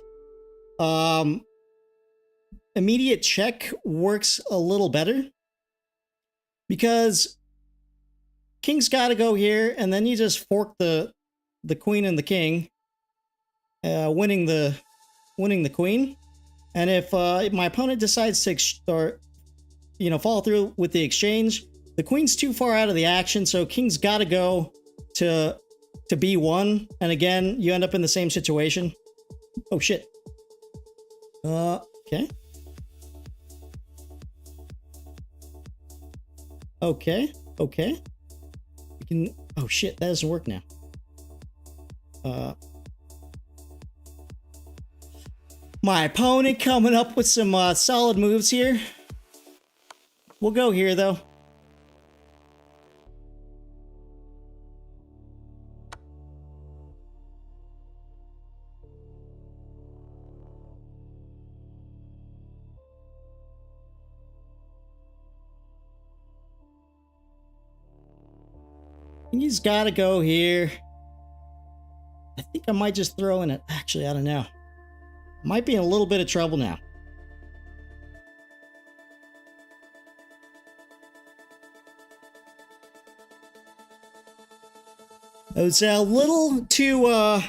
check works a little better, because king's got to go here, and then you just fork the queen and the king, winning the queen. And if my opponent decides to follow through with the exchange, the queen's too far out of the action, so king's got to go to b1, and again you end up in the same situation. Oh shit. Okay. Okay. We can. Oh shit, that doesn't work now. My opponent coming up with some solid moves here. We'll go here though. He's got to go here. I think I might just throw in it. Actually, I don't know. Might be in a little bit of trouble now. It was a little too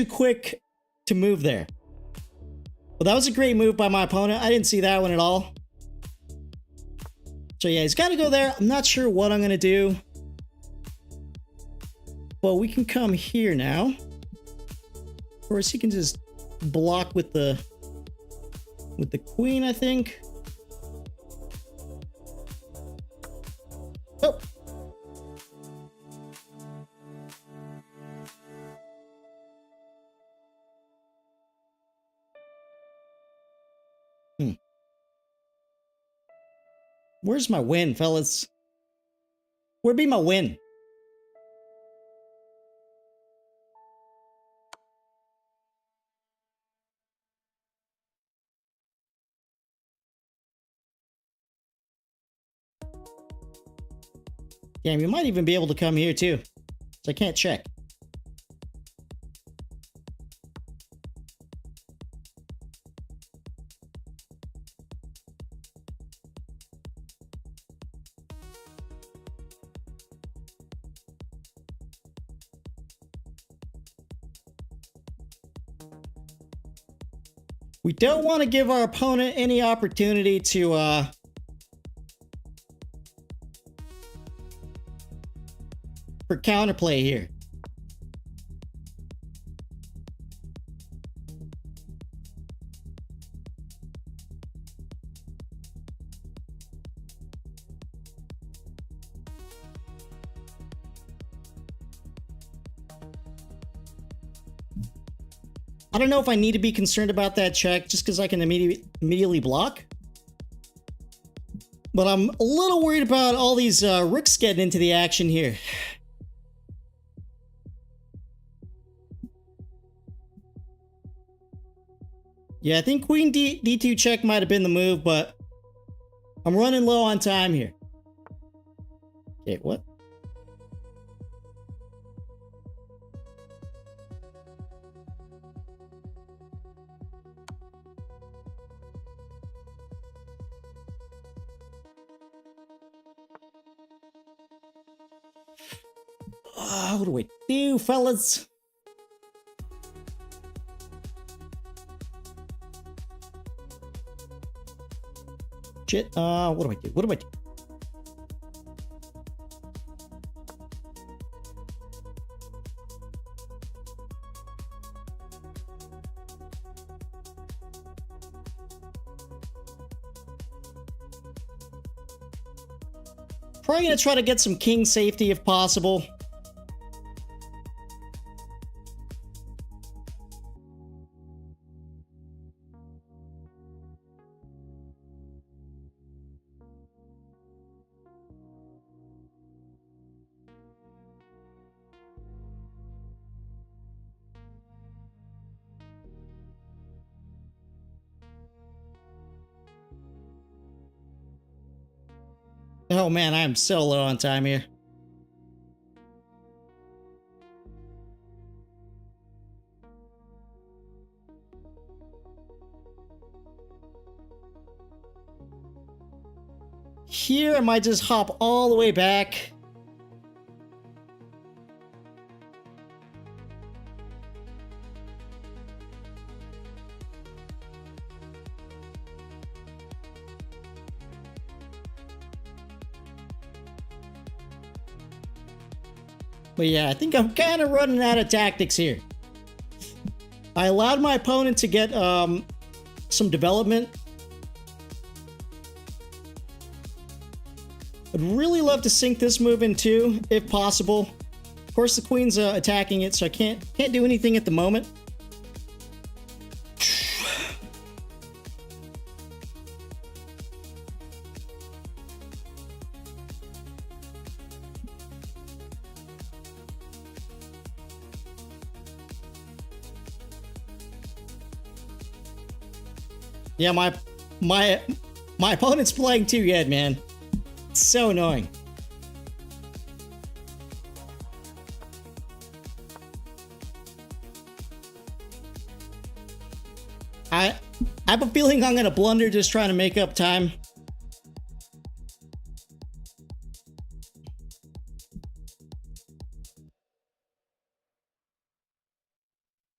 quick to move there. But that was a great move by my opponent. I didn't see that one at all. So yeah, he's got to go there. I'm not sure what I'm going to do. Well, we can come here now. Of course, he can just block with the queen, I think. Oh. Where's my win, fellas? Where'd be my win? Damn, you might even be able to come here too. So I can't check. We don't want to give our opponent any opportunity to for counterplay here. I don't know if I need to be concerned about that check just because I can immediately block. But I'm a little worried about all these rooks getting into the action here. Yeah, I think queen d2 check might have been the move, but I'm running low on time here. Okay, what? What do we do, fellas? Shit. What do I do? What do I do? Probably gonna try to get some king safety if possible. Oh man, I am so low on time here. Here, I might just hop all the way back. But yeah, I think I'm kind of running out of tactics here. I allowed my opponent to get some development. I'd really love to sink this move in too, if possible. Of course, the queen's attacking it, so I can't do anything at the moment. Yeah, my opponent's playing too good, man. It's so annoying. I have a feeling I'm gonna blunder just trying to make up time.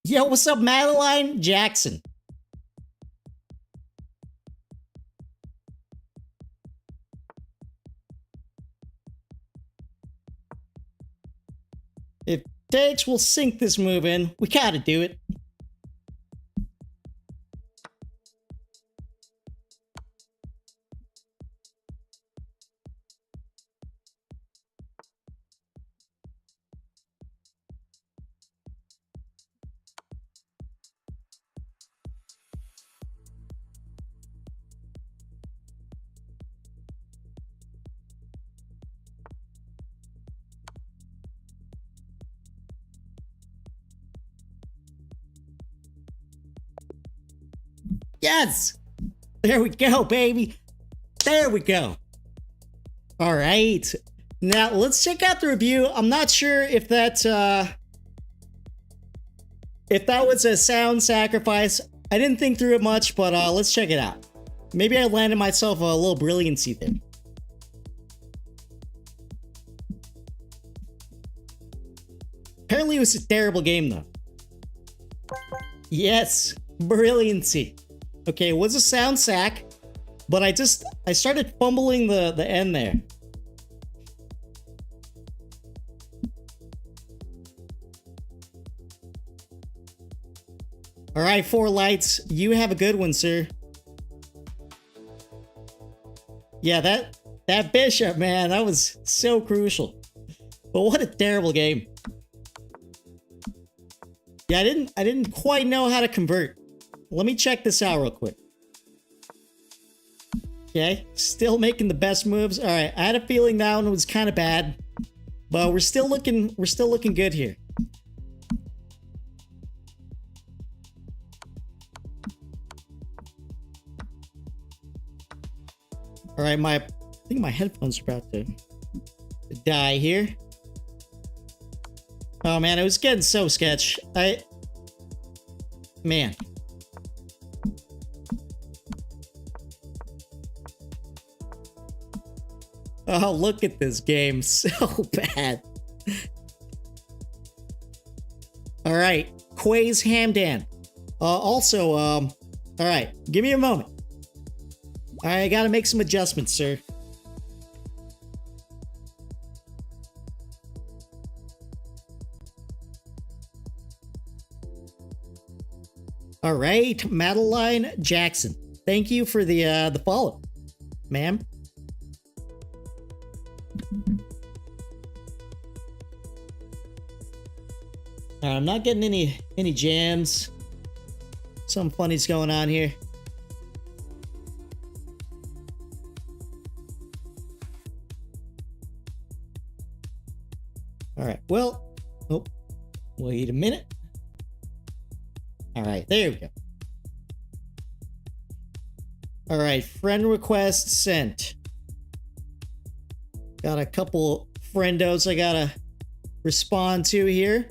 Yo, what's up, Madeline Jackson? If takes, we'll sink this move in. We gotta do it. Yes! There we go, baby. There we go. All right. Now, let's check out the review. I'm not sure if that was a sound sacrifice. I didn't think through it much, but let's check it out. Maybe I landed myself a little brilliancy there. Apparently, it was a terrible game, though. Yes, brilliancy. Okay, it was a sound sack, but I started fumbling the end there. All right, 4 lights. You have a good one, sir. Yeah, that bishop, man, that was so crucial. But what a terrible game. Yeah, I didn't quite know how to convert. Let me check this out real quick. Okay, still making the best moves. All right, I had a feeling that one was kind of bad, but we're still looking good here. All right, I think my headphones are about to die here. Oh man, it was getting so sketch. Man. Oh, look at this game. So bad. All right. Quay's Hamdan. Also, all right. Give me a moment. I gotta make some adjustments, sir. All right, Madeline Jackson. Thank you for the follow, ma'am. I'm not getting any jams. Something funny's going on here. All right. Well, oh, wait a minute. All right, there we go. All right, friend request sent. Got a couple friendos I gotta respond to here.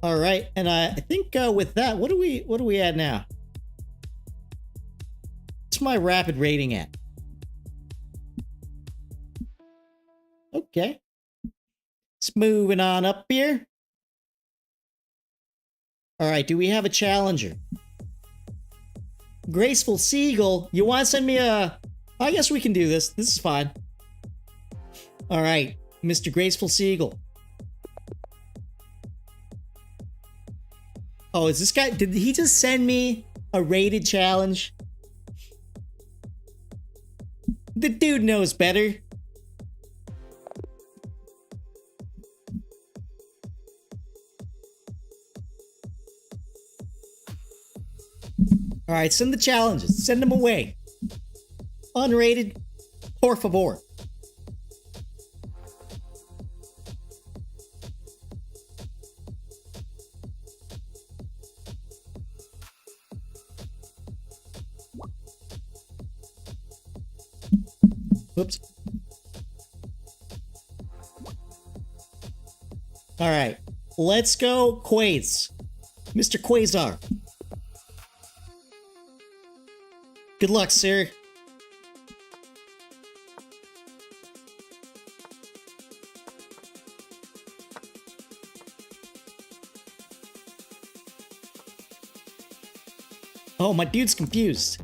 All right, and I think with that, what do we at now? What's my rapid rating at? Okay, it's moving on up here. All right, do we have a challenger? Graceful Seagull, you want to send me a... I guess we can do this. This is fine. All right, Mr. Graceful Seagull. Oh, is this guy... Did he just send me a rated challenge? The dude knows better. All right, send the challenges. Send them away. Unrated, por favor. Whoops. All right, let's go, Quaze. Mr. Quasar. Good luck, sir. Oh, my dude's confused.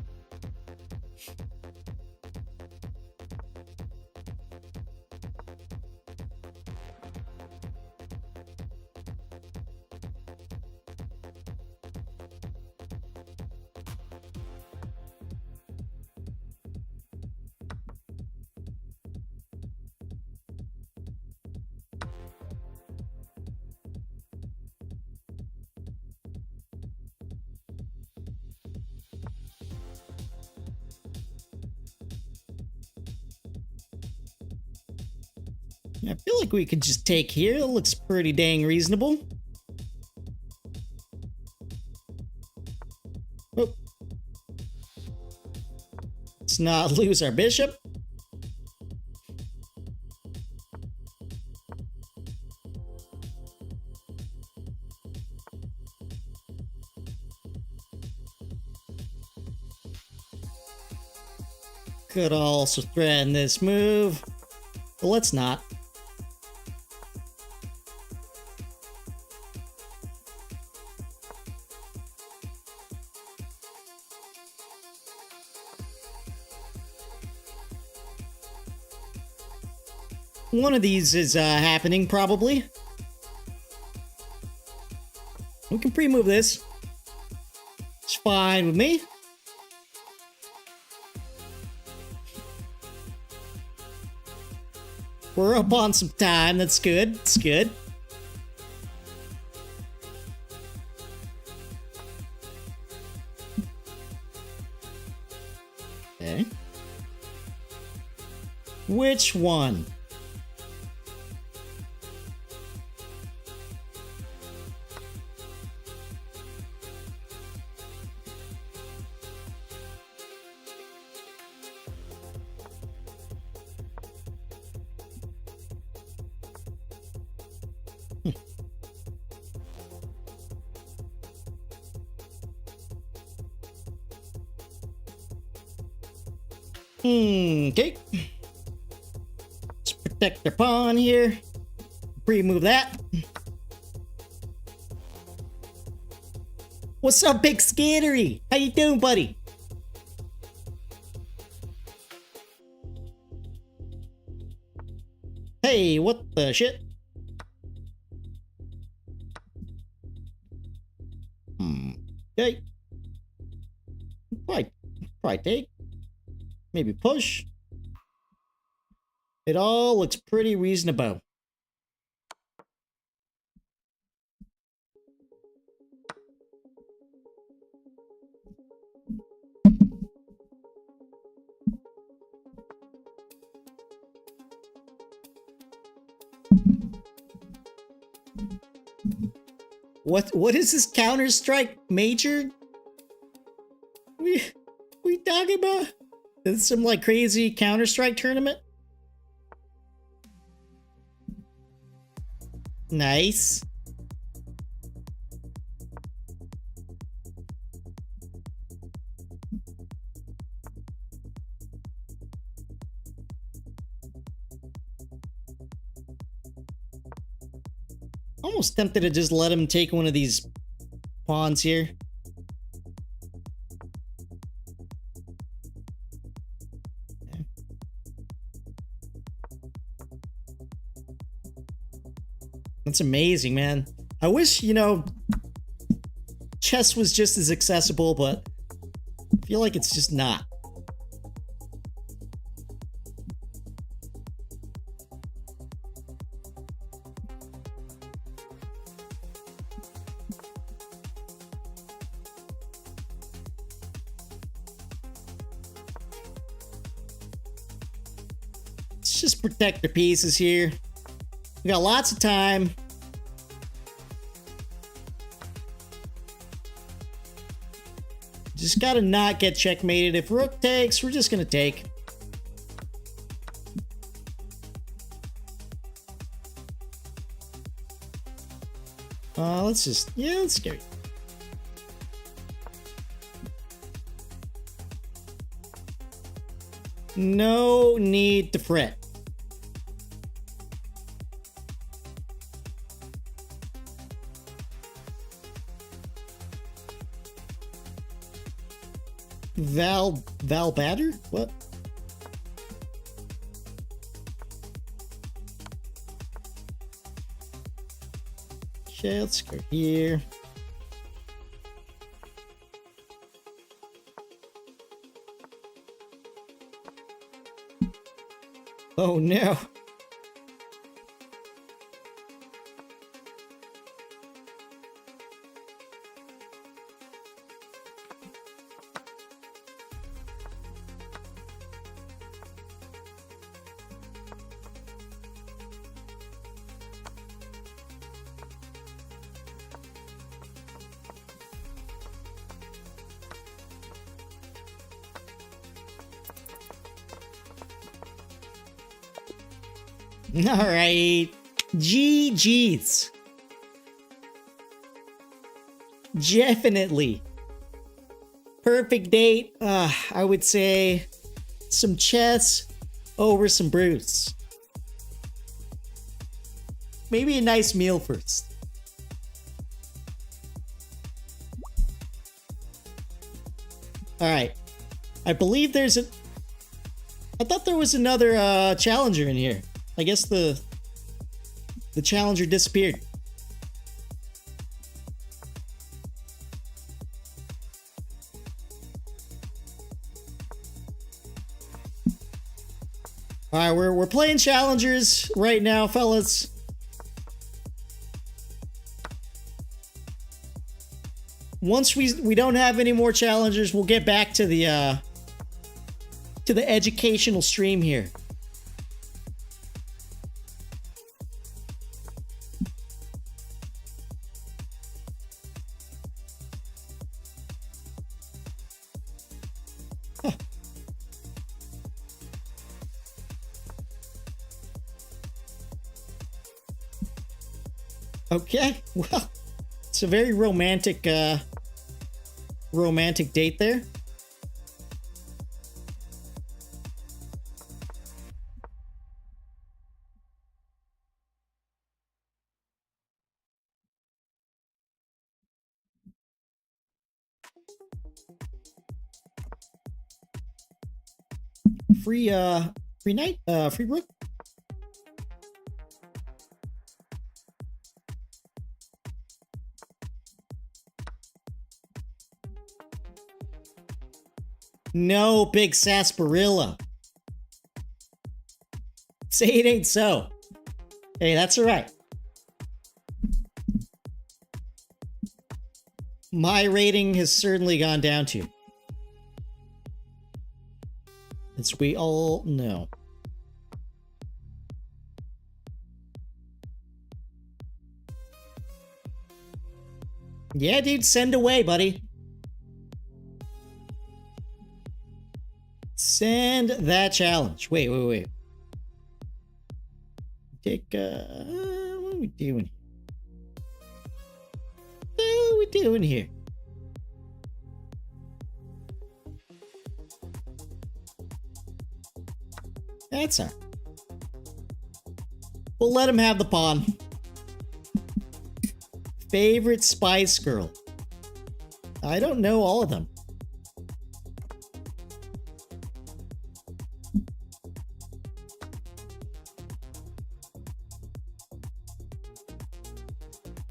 I feel like we could just take here. It looks pretty dang reasonable. Oh. Let's not lose our bishop. Could also threaten this move, but let's not. One of these is happening, probably. We can pre-move this. It's fine with me. We're up on some time. That's good. It's good. Okay. Which one? Okay. Let's protect their pawn here. Pre-move that. What's up, Big Skittery? How you doing, buddy? Hey, what the shit? Okay. Probably take. Maybe push. It all looks pretty reasonable. What is this Counter-Strike Major? We talking about? Is some like crazy Counter-Strike tournament? Nice. Almost tempted to just let him take one of these pawns here. That's amazing, man. I wish, you know, chess was just as accessible, but I feel like it's just not. Let's just protect the pieces here. We got lots of time. Just gotta not get checkmated. If rook takes, we're just gonna take. Let's go. No need to fret. Val batter? What? Okay, let's go here. Oh no. Alright. GG's. Definitely. Perfect date. I would say some chess over some brews. Maybe a nice meal first. Alright. I believe there's a... I thought there was another challenger in here. I guess the challenger disappeared. All right, we're playing challengers right now, fellas. Once we don't have any more challengers, we'll get back to the educational stream here. Okay, well, it's a very romantic date there. Free night, free rook. No, big sarsaparilla. Say it ain't so. Hey, that's alright. My rating has certainly gone down too. As we all know. Yeah, dude, send away, buddy. Send that challenge. Wait. Take, what are we doing here? What are we doing here? That's all right. We'll let him have the pawn. Favorite Spice Girl. I don't know all of them.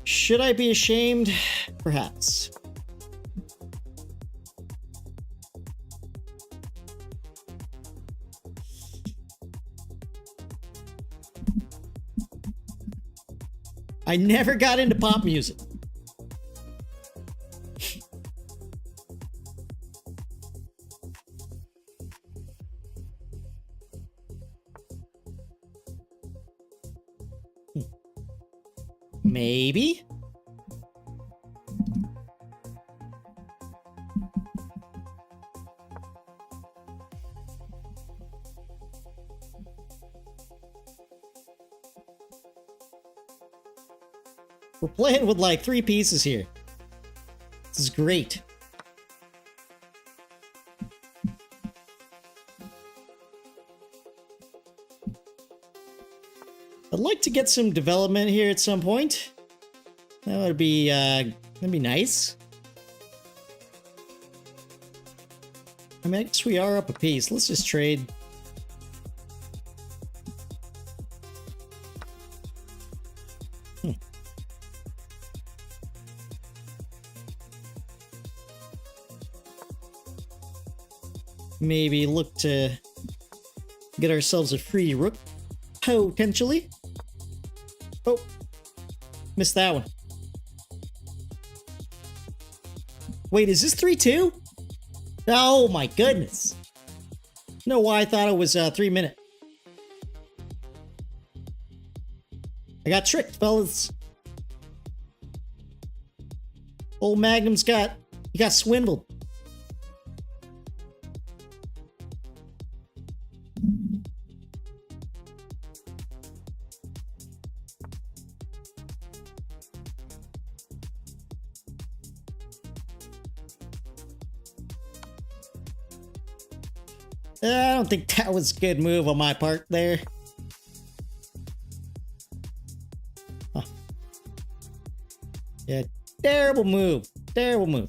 Should I be ashamed? Perhaps. I never got into pop music. Maybe? We're playing with like 3 pieces here. This is great. I'd like to get some development here at some point. That would be that'd be nice. I mean, I guess we are up a piece. Let's just trade. Maybe look to get ourselves a free rook, potentially. Oh, missed that one. Wait, is this 3-2? Oh my goodness. No, why I thought it was 3 minute. I got tricked, fellas. Old Magnums got swindled. I don't think that was a good move on my part there. Huh. Yeah, terrible move. Terrible move.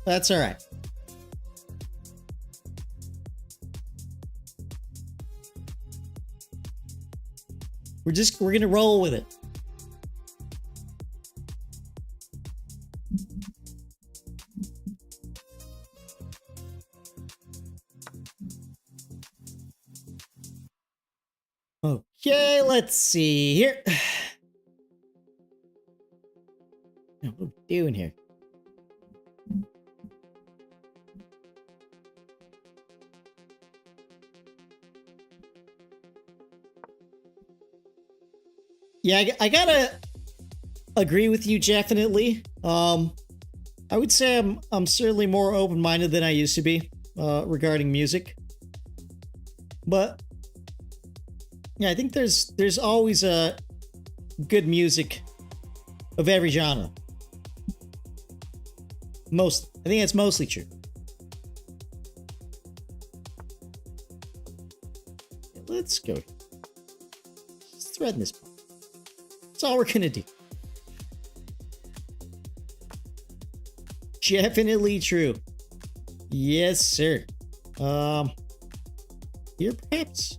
That's all right. We're gonna roll with it. Okay, let's see here. What are we doing here? Yeah, I gotta agree with you, definitely. I would say I'm certainly more open-minded than I used to be regarding music. But yeah, I think there's always a good music of every genre. I think that's mostly true. Let's go. Let's threaten this. That's all we're gonna do. Definitely true. Yes, sir. Here perhaps.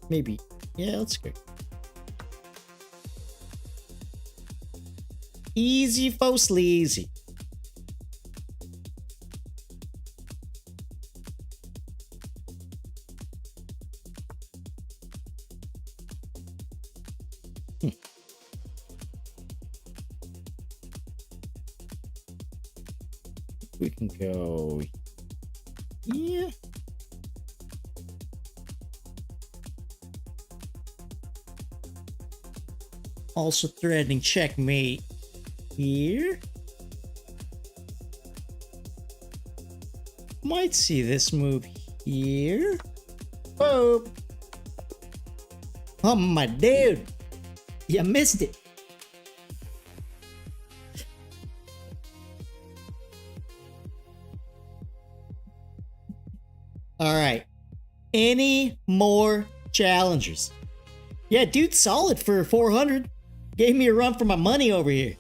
Maybe. Yeah, let's go. Easy, fo sleazy. We can go here. Also threatening checkmate here. Might see this move here. Oh. Oh, my dude. You missed it. All right. Any more challengers? Yeah, dude, solid for 400. Gave me a run for my money over here.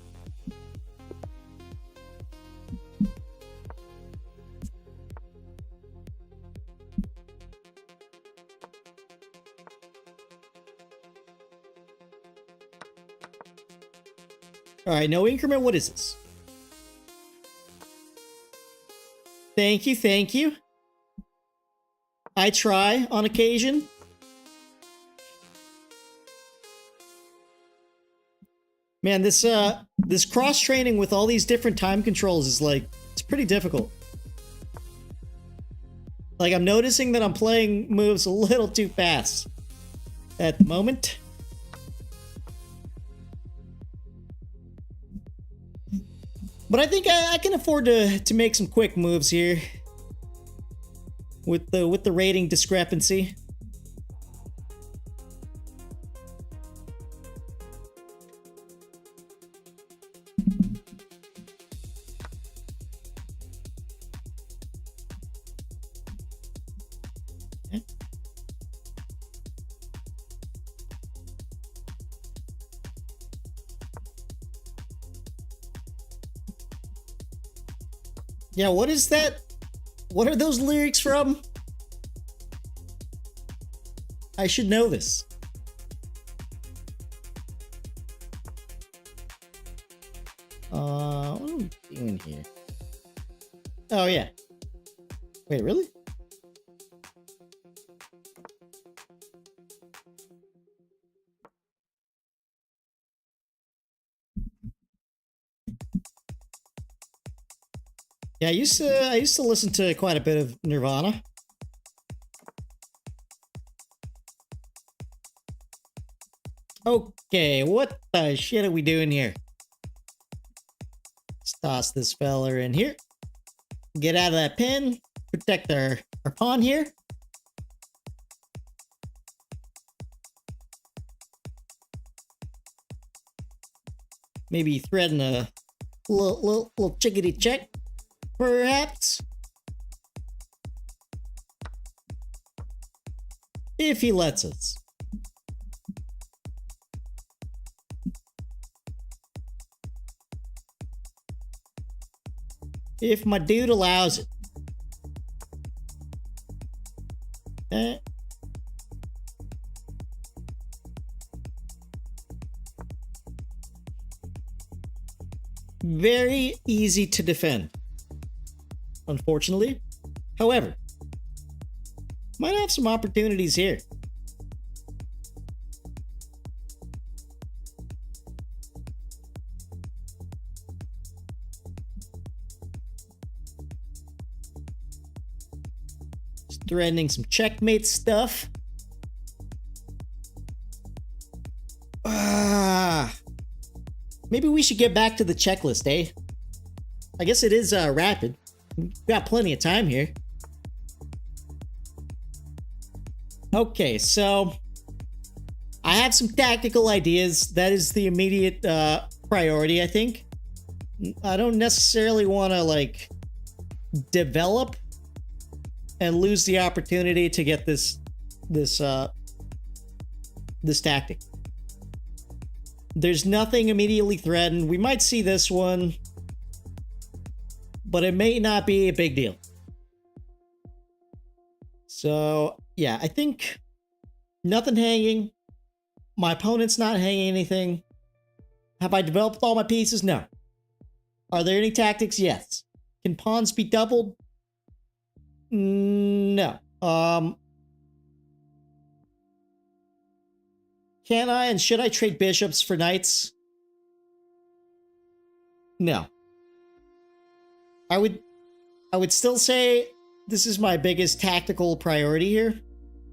All right, no increment. What is this? Thank you, thank you. I try on occasion. Man, this cross training with all these different time controls is like, it's pretty difficult. Like, I'm noticing that I'm playing moves a little too fast at the moment. But I think I can afford to make some quick moves here with the rating discrepancy. Yeah, what is that? What are those lyrics from? I should know this. What are we doing here? Oh, yeah. Wait, really? Yeah, I used to listen to quite a bit of Nirvana. Okay, what the shit are we doing here? Let's toss this fella in here. Get out of that pin. Protect our pawn here. Maybe threaten a little chickadee check, perhaps. If he lets us. If my dude allows it. Very easy to defend, unfortunately. However, might have some opportunities here. Just threatening some checkmate stuff. Maybe we should get back to the checklist, eh? I guess it is rapid. We've got plenty of time here. Okay, so I have some tactical ideas. That is the immediate priority, I think. I don't necessarily want to like develop and lose the opportunity to get this tactic. There's nothing immediately threatened. We might see this one, but it may not be a big deal. So, yeah, I think nothing hanging. My opponent's not hanging anything. Have I developed all my pieces? No. Are there any tactics? Yes. Can pawns be doubled? No. Can I and should I trade bishops for knights? No. I would I would still say this is my biggest tactical priority here,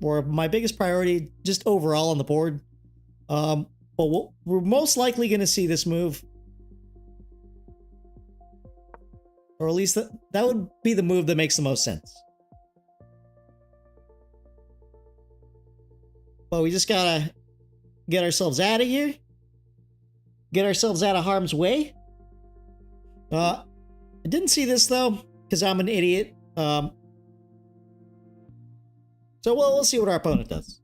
or my biggest priority just overall on the board. But we're most likely going to see this move. Or at least that would be the move that makes the most sense. But we just gotta get ourselves out of here. Get ourselves out of harm's way. I didn't see this though, because I'm an idiot. So we'll see what our opponent does.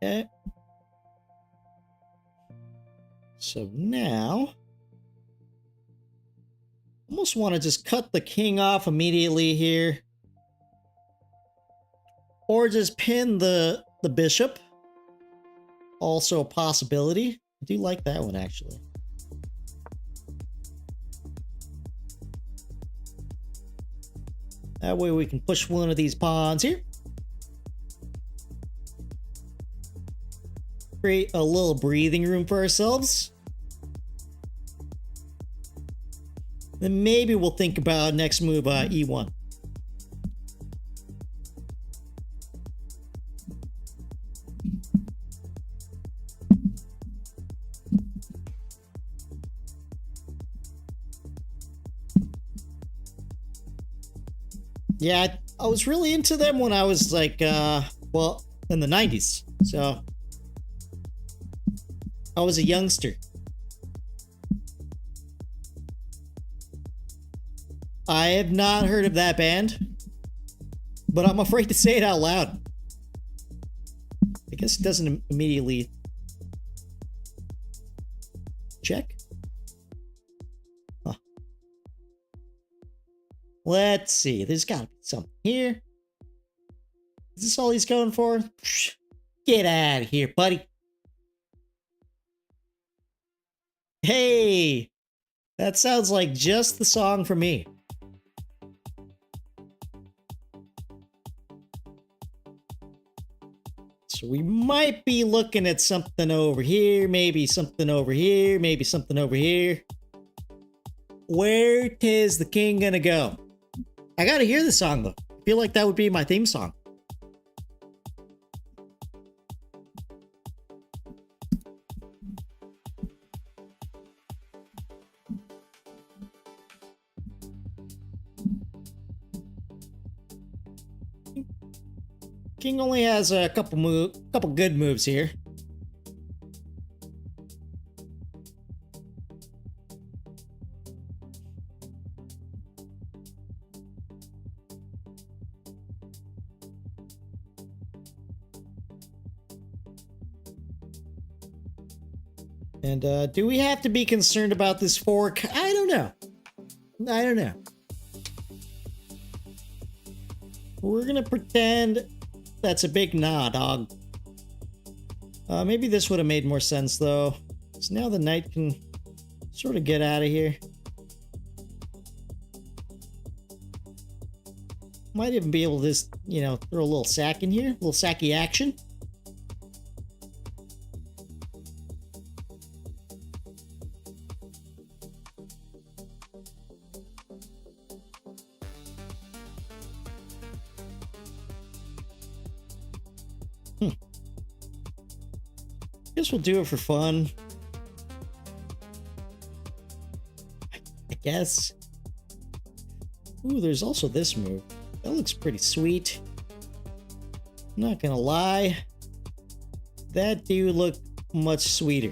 Okay. So now, almost want to just cut the king off immediately here. Or just pin the bishop. Also a possibility. I do like that one, actually. That way we can push one of these pawns here. Create a little breathing room for ourselves. Then maybe we'll think about next move, E1. Yeah, I was really into them when I was like, well, in the 90s. So I was a youngster. I have not heard of that band, but I'm afraid to say it out loud. I guess it doesn't immediately check. Huh. Let's see. There's got to be something here. Is this all he's going for? Get out of here, buddy. Hey, that sounds like just the song for me. So we might be looking at something over here, maybe something over here, maybe something over here. Where is the king gonna go? I gotta hear the song though. I feel like that would be my theme song. King only has a couple good moves here. And do we have to be concerned about this fork? I don't know. I don't know. We're gonna pretend that's a big nah, dog. Maybe this would have made more sense, though. So now the knight can sort of get out of here. Might even be able to just, you know, throw a little sack in here. A little sacky action. Guess we'll do it for fun. I guess. Ooh, there's also this move. That looks pretty sweet. Not gonna lie. That dude looked much sweeter.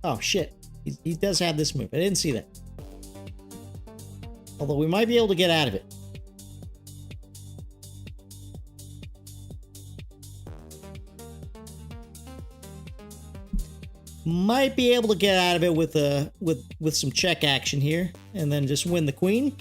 Oh, shit. He does have this move. I didn't see that. Although we might be able to get out of it. Might be able to get out of it with some check action here, and then just win the queen.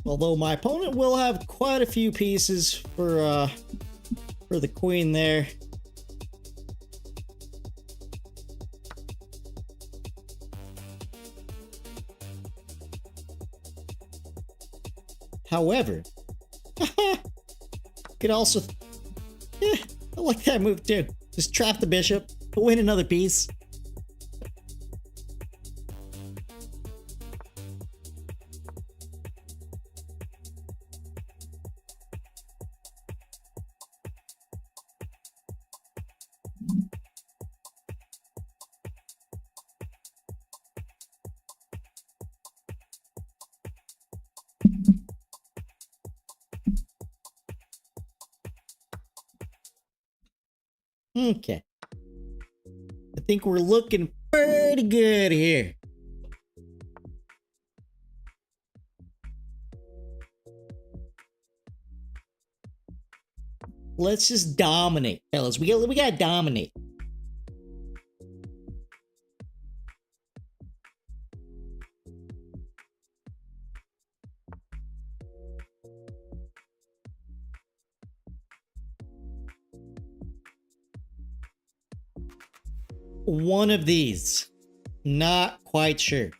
Although my opponent will have quite a few pieces for the queen there. However, could also, I like that move too. Just trap the bishop, win another piece. Okay. I think we're looking pretty good here. Let's just dominate, fellas. We gotta dominate. One of these. Not quite sure.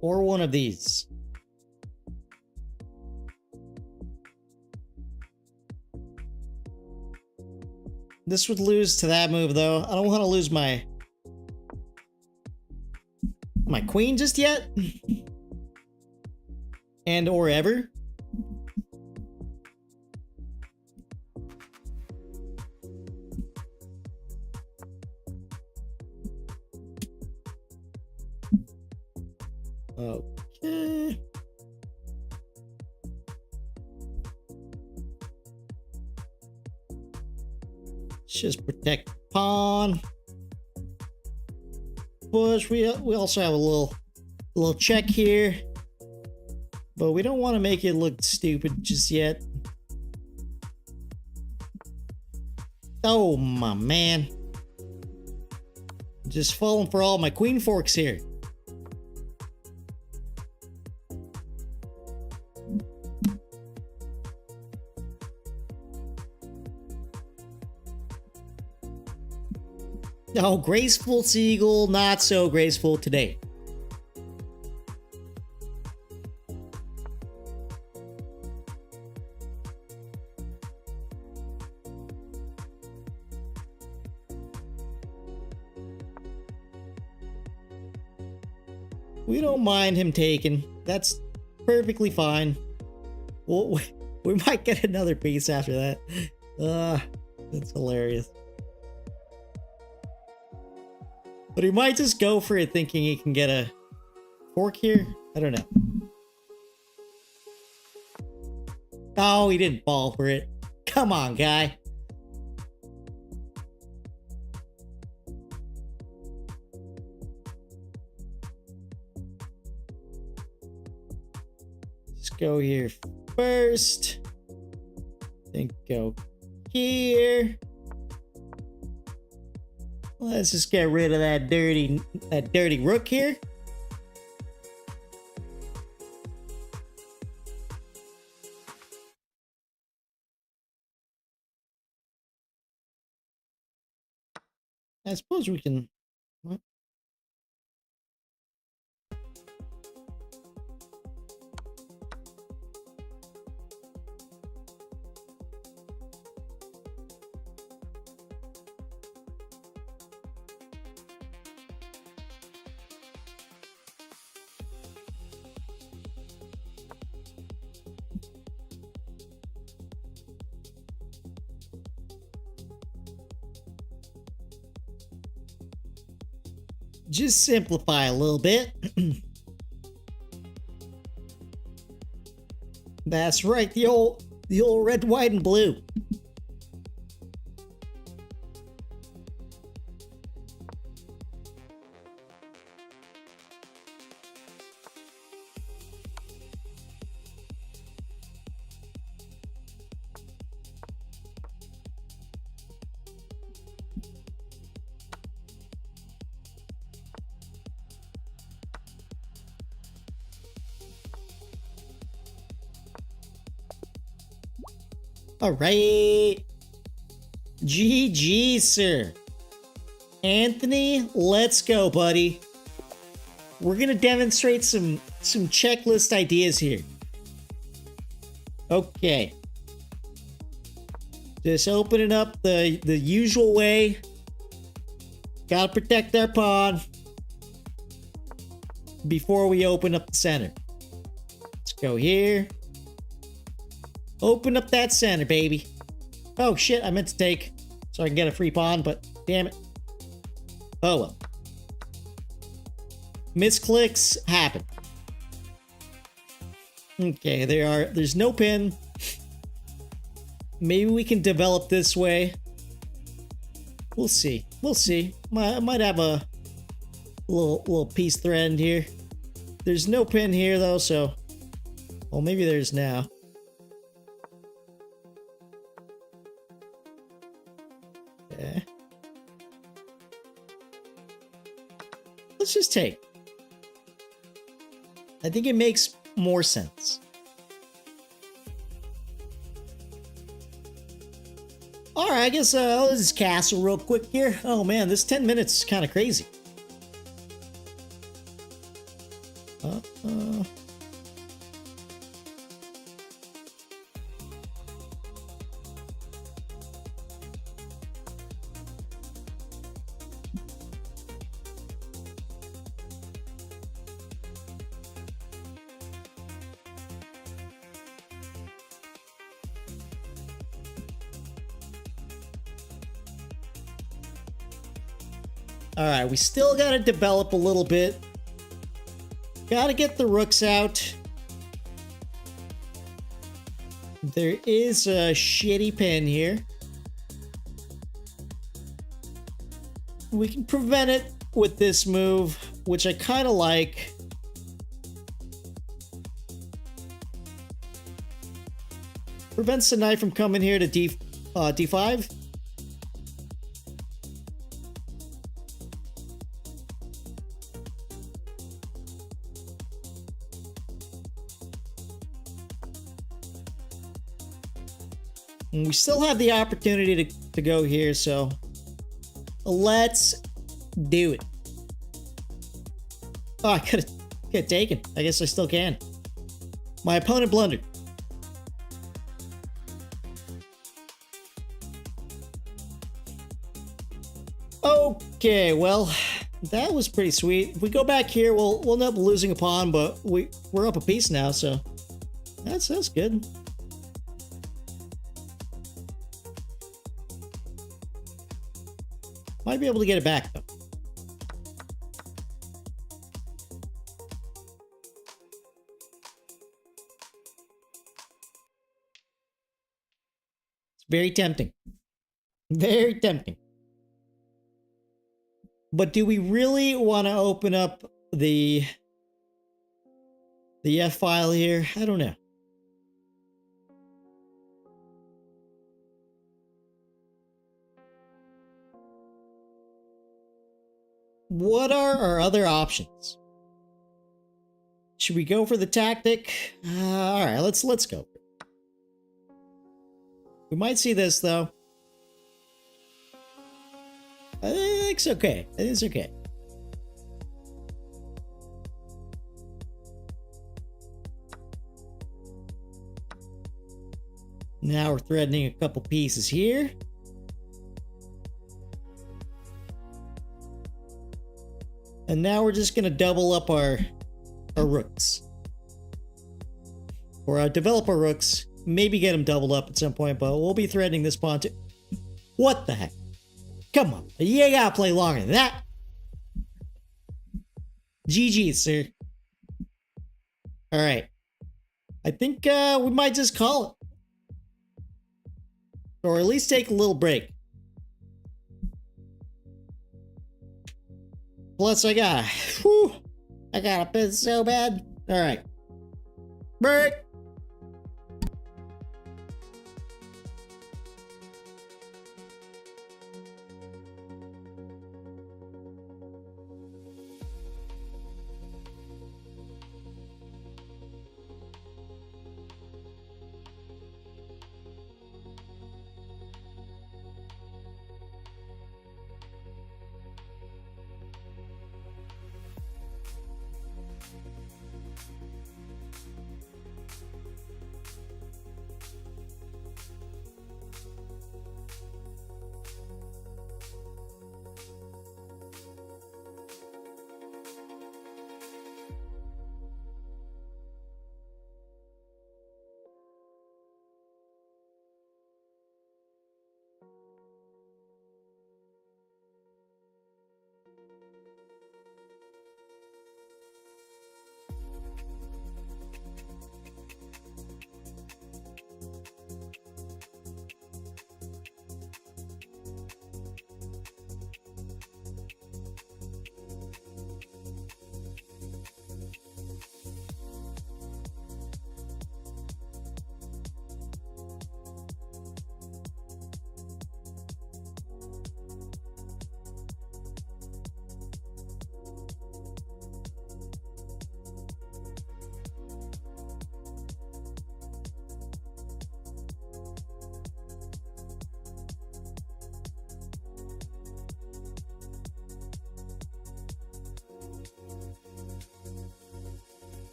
Or one of these. This would lose to that move, though. I don't want to lose my queen just yet. And or ever. Okay. Just protect the pawn. Push. We also have a little check here, but we don't want to make it look stupid just yet. Oh my man! Just falling for all my queen forks here. Oh, graceful seagull, not so graceful today. We don't mind him taking. That's perfectly fine. Well, we might get another piece after that. That's hilarious. But he might just go for it thinking he can get a fork here. I don't know. Oh, he didn't fall for it. Come on, guy. Let's go here first. Then go here. Let's just get rid of that dirty rook here. I suppose we can. What? Just simplify a little bit. That's right, the old red, white, and blue. All right. GG, sir. Anthony, let's go, buddy. We're gonna demonstrate some checklist ideas here. Okay. Just opening up the usual way. Gotta protect our pawn before we open up the center. Let's go here. Open up that center, baby. Oh shit, I meant to take so I can get a free pawn, but damn it. Oh well. Misclicks happen. Okay, there's no pin. Maybe we can develop this way. We'll see. We'll see. Might have a little piece thread here. There's no pin here though, so well maybe there's now. Okay. Let's just take. I think it makes more sense. All right, I guess let's just castle real quick here. Oh man, this 10 minutes is kind of crazy. All right, we still got to develop a little bit. Got to get the rooks out. There is a shitty pin here. We can prevent it with this move, which I kind of like. Prevents the knight from coming here to d5. And we still have the opportunity to go here, so let's do it. Oh, I could have taken. I guess I still can. My opponent blundered. Okay, well, that was pretty sweet. If we go back here, we'll end up losing a pawn, but we're up a piece now, so that's good. Might be able to get it back, though. It's very tempting. Very tempting. But do we really want to open up the F file here? I don't know. What are our other options? Should we go for the tactic? All right, let's go. We might see this though. I think it's okay. I think it's okay. Now we're threatening a couple pieces here. And now we're just gonna double up our rooks. Or develop our rooks. Maybe get them doubled up at some point, but we'll be threatening this pawn too. What the heck? Come on, you gotta play longer than that. GG, sir. Alright. I think we might just call it. Or at least take a little break. Plus I got a pin so bad. Alright. Break.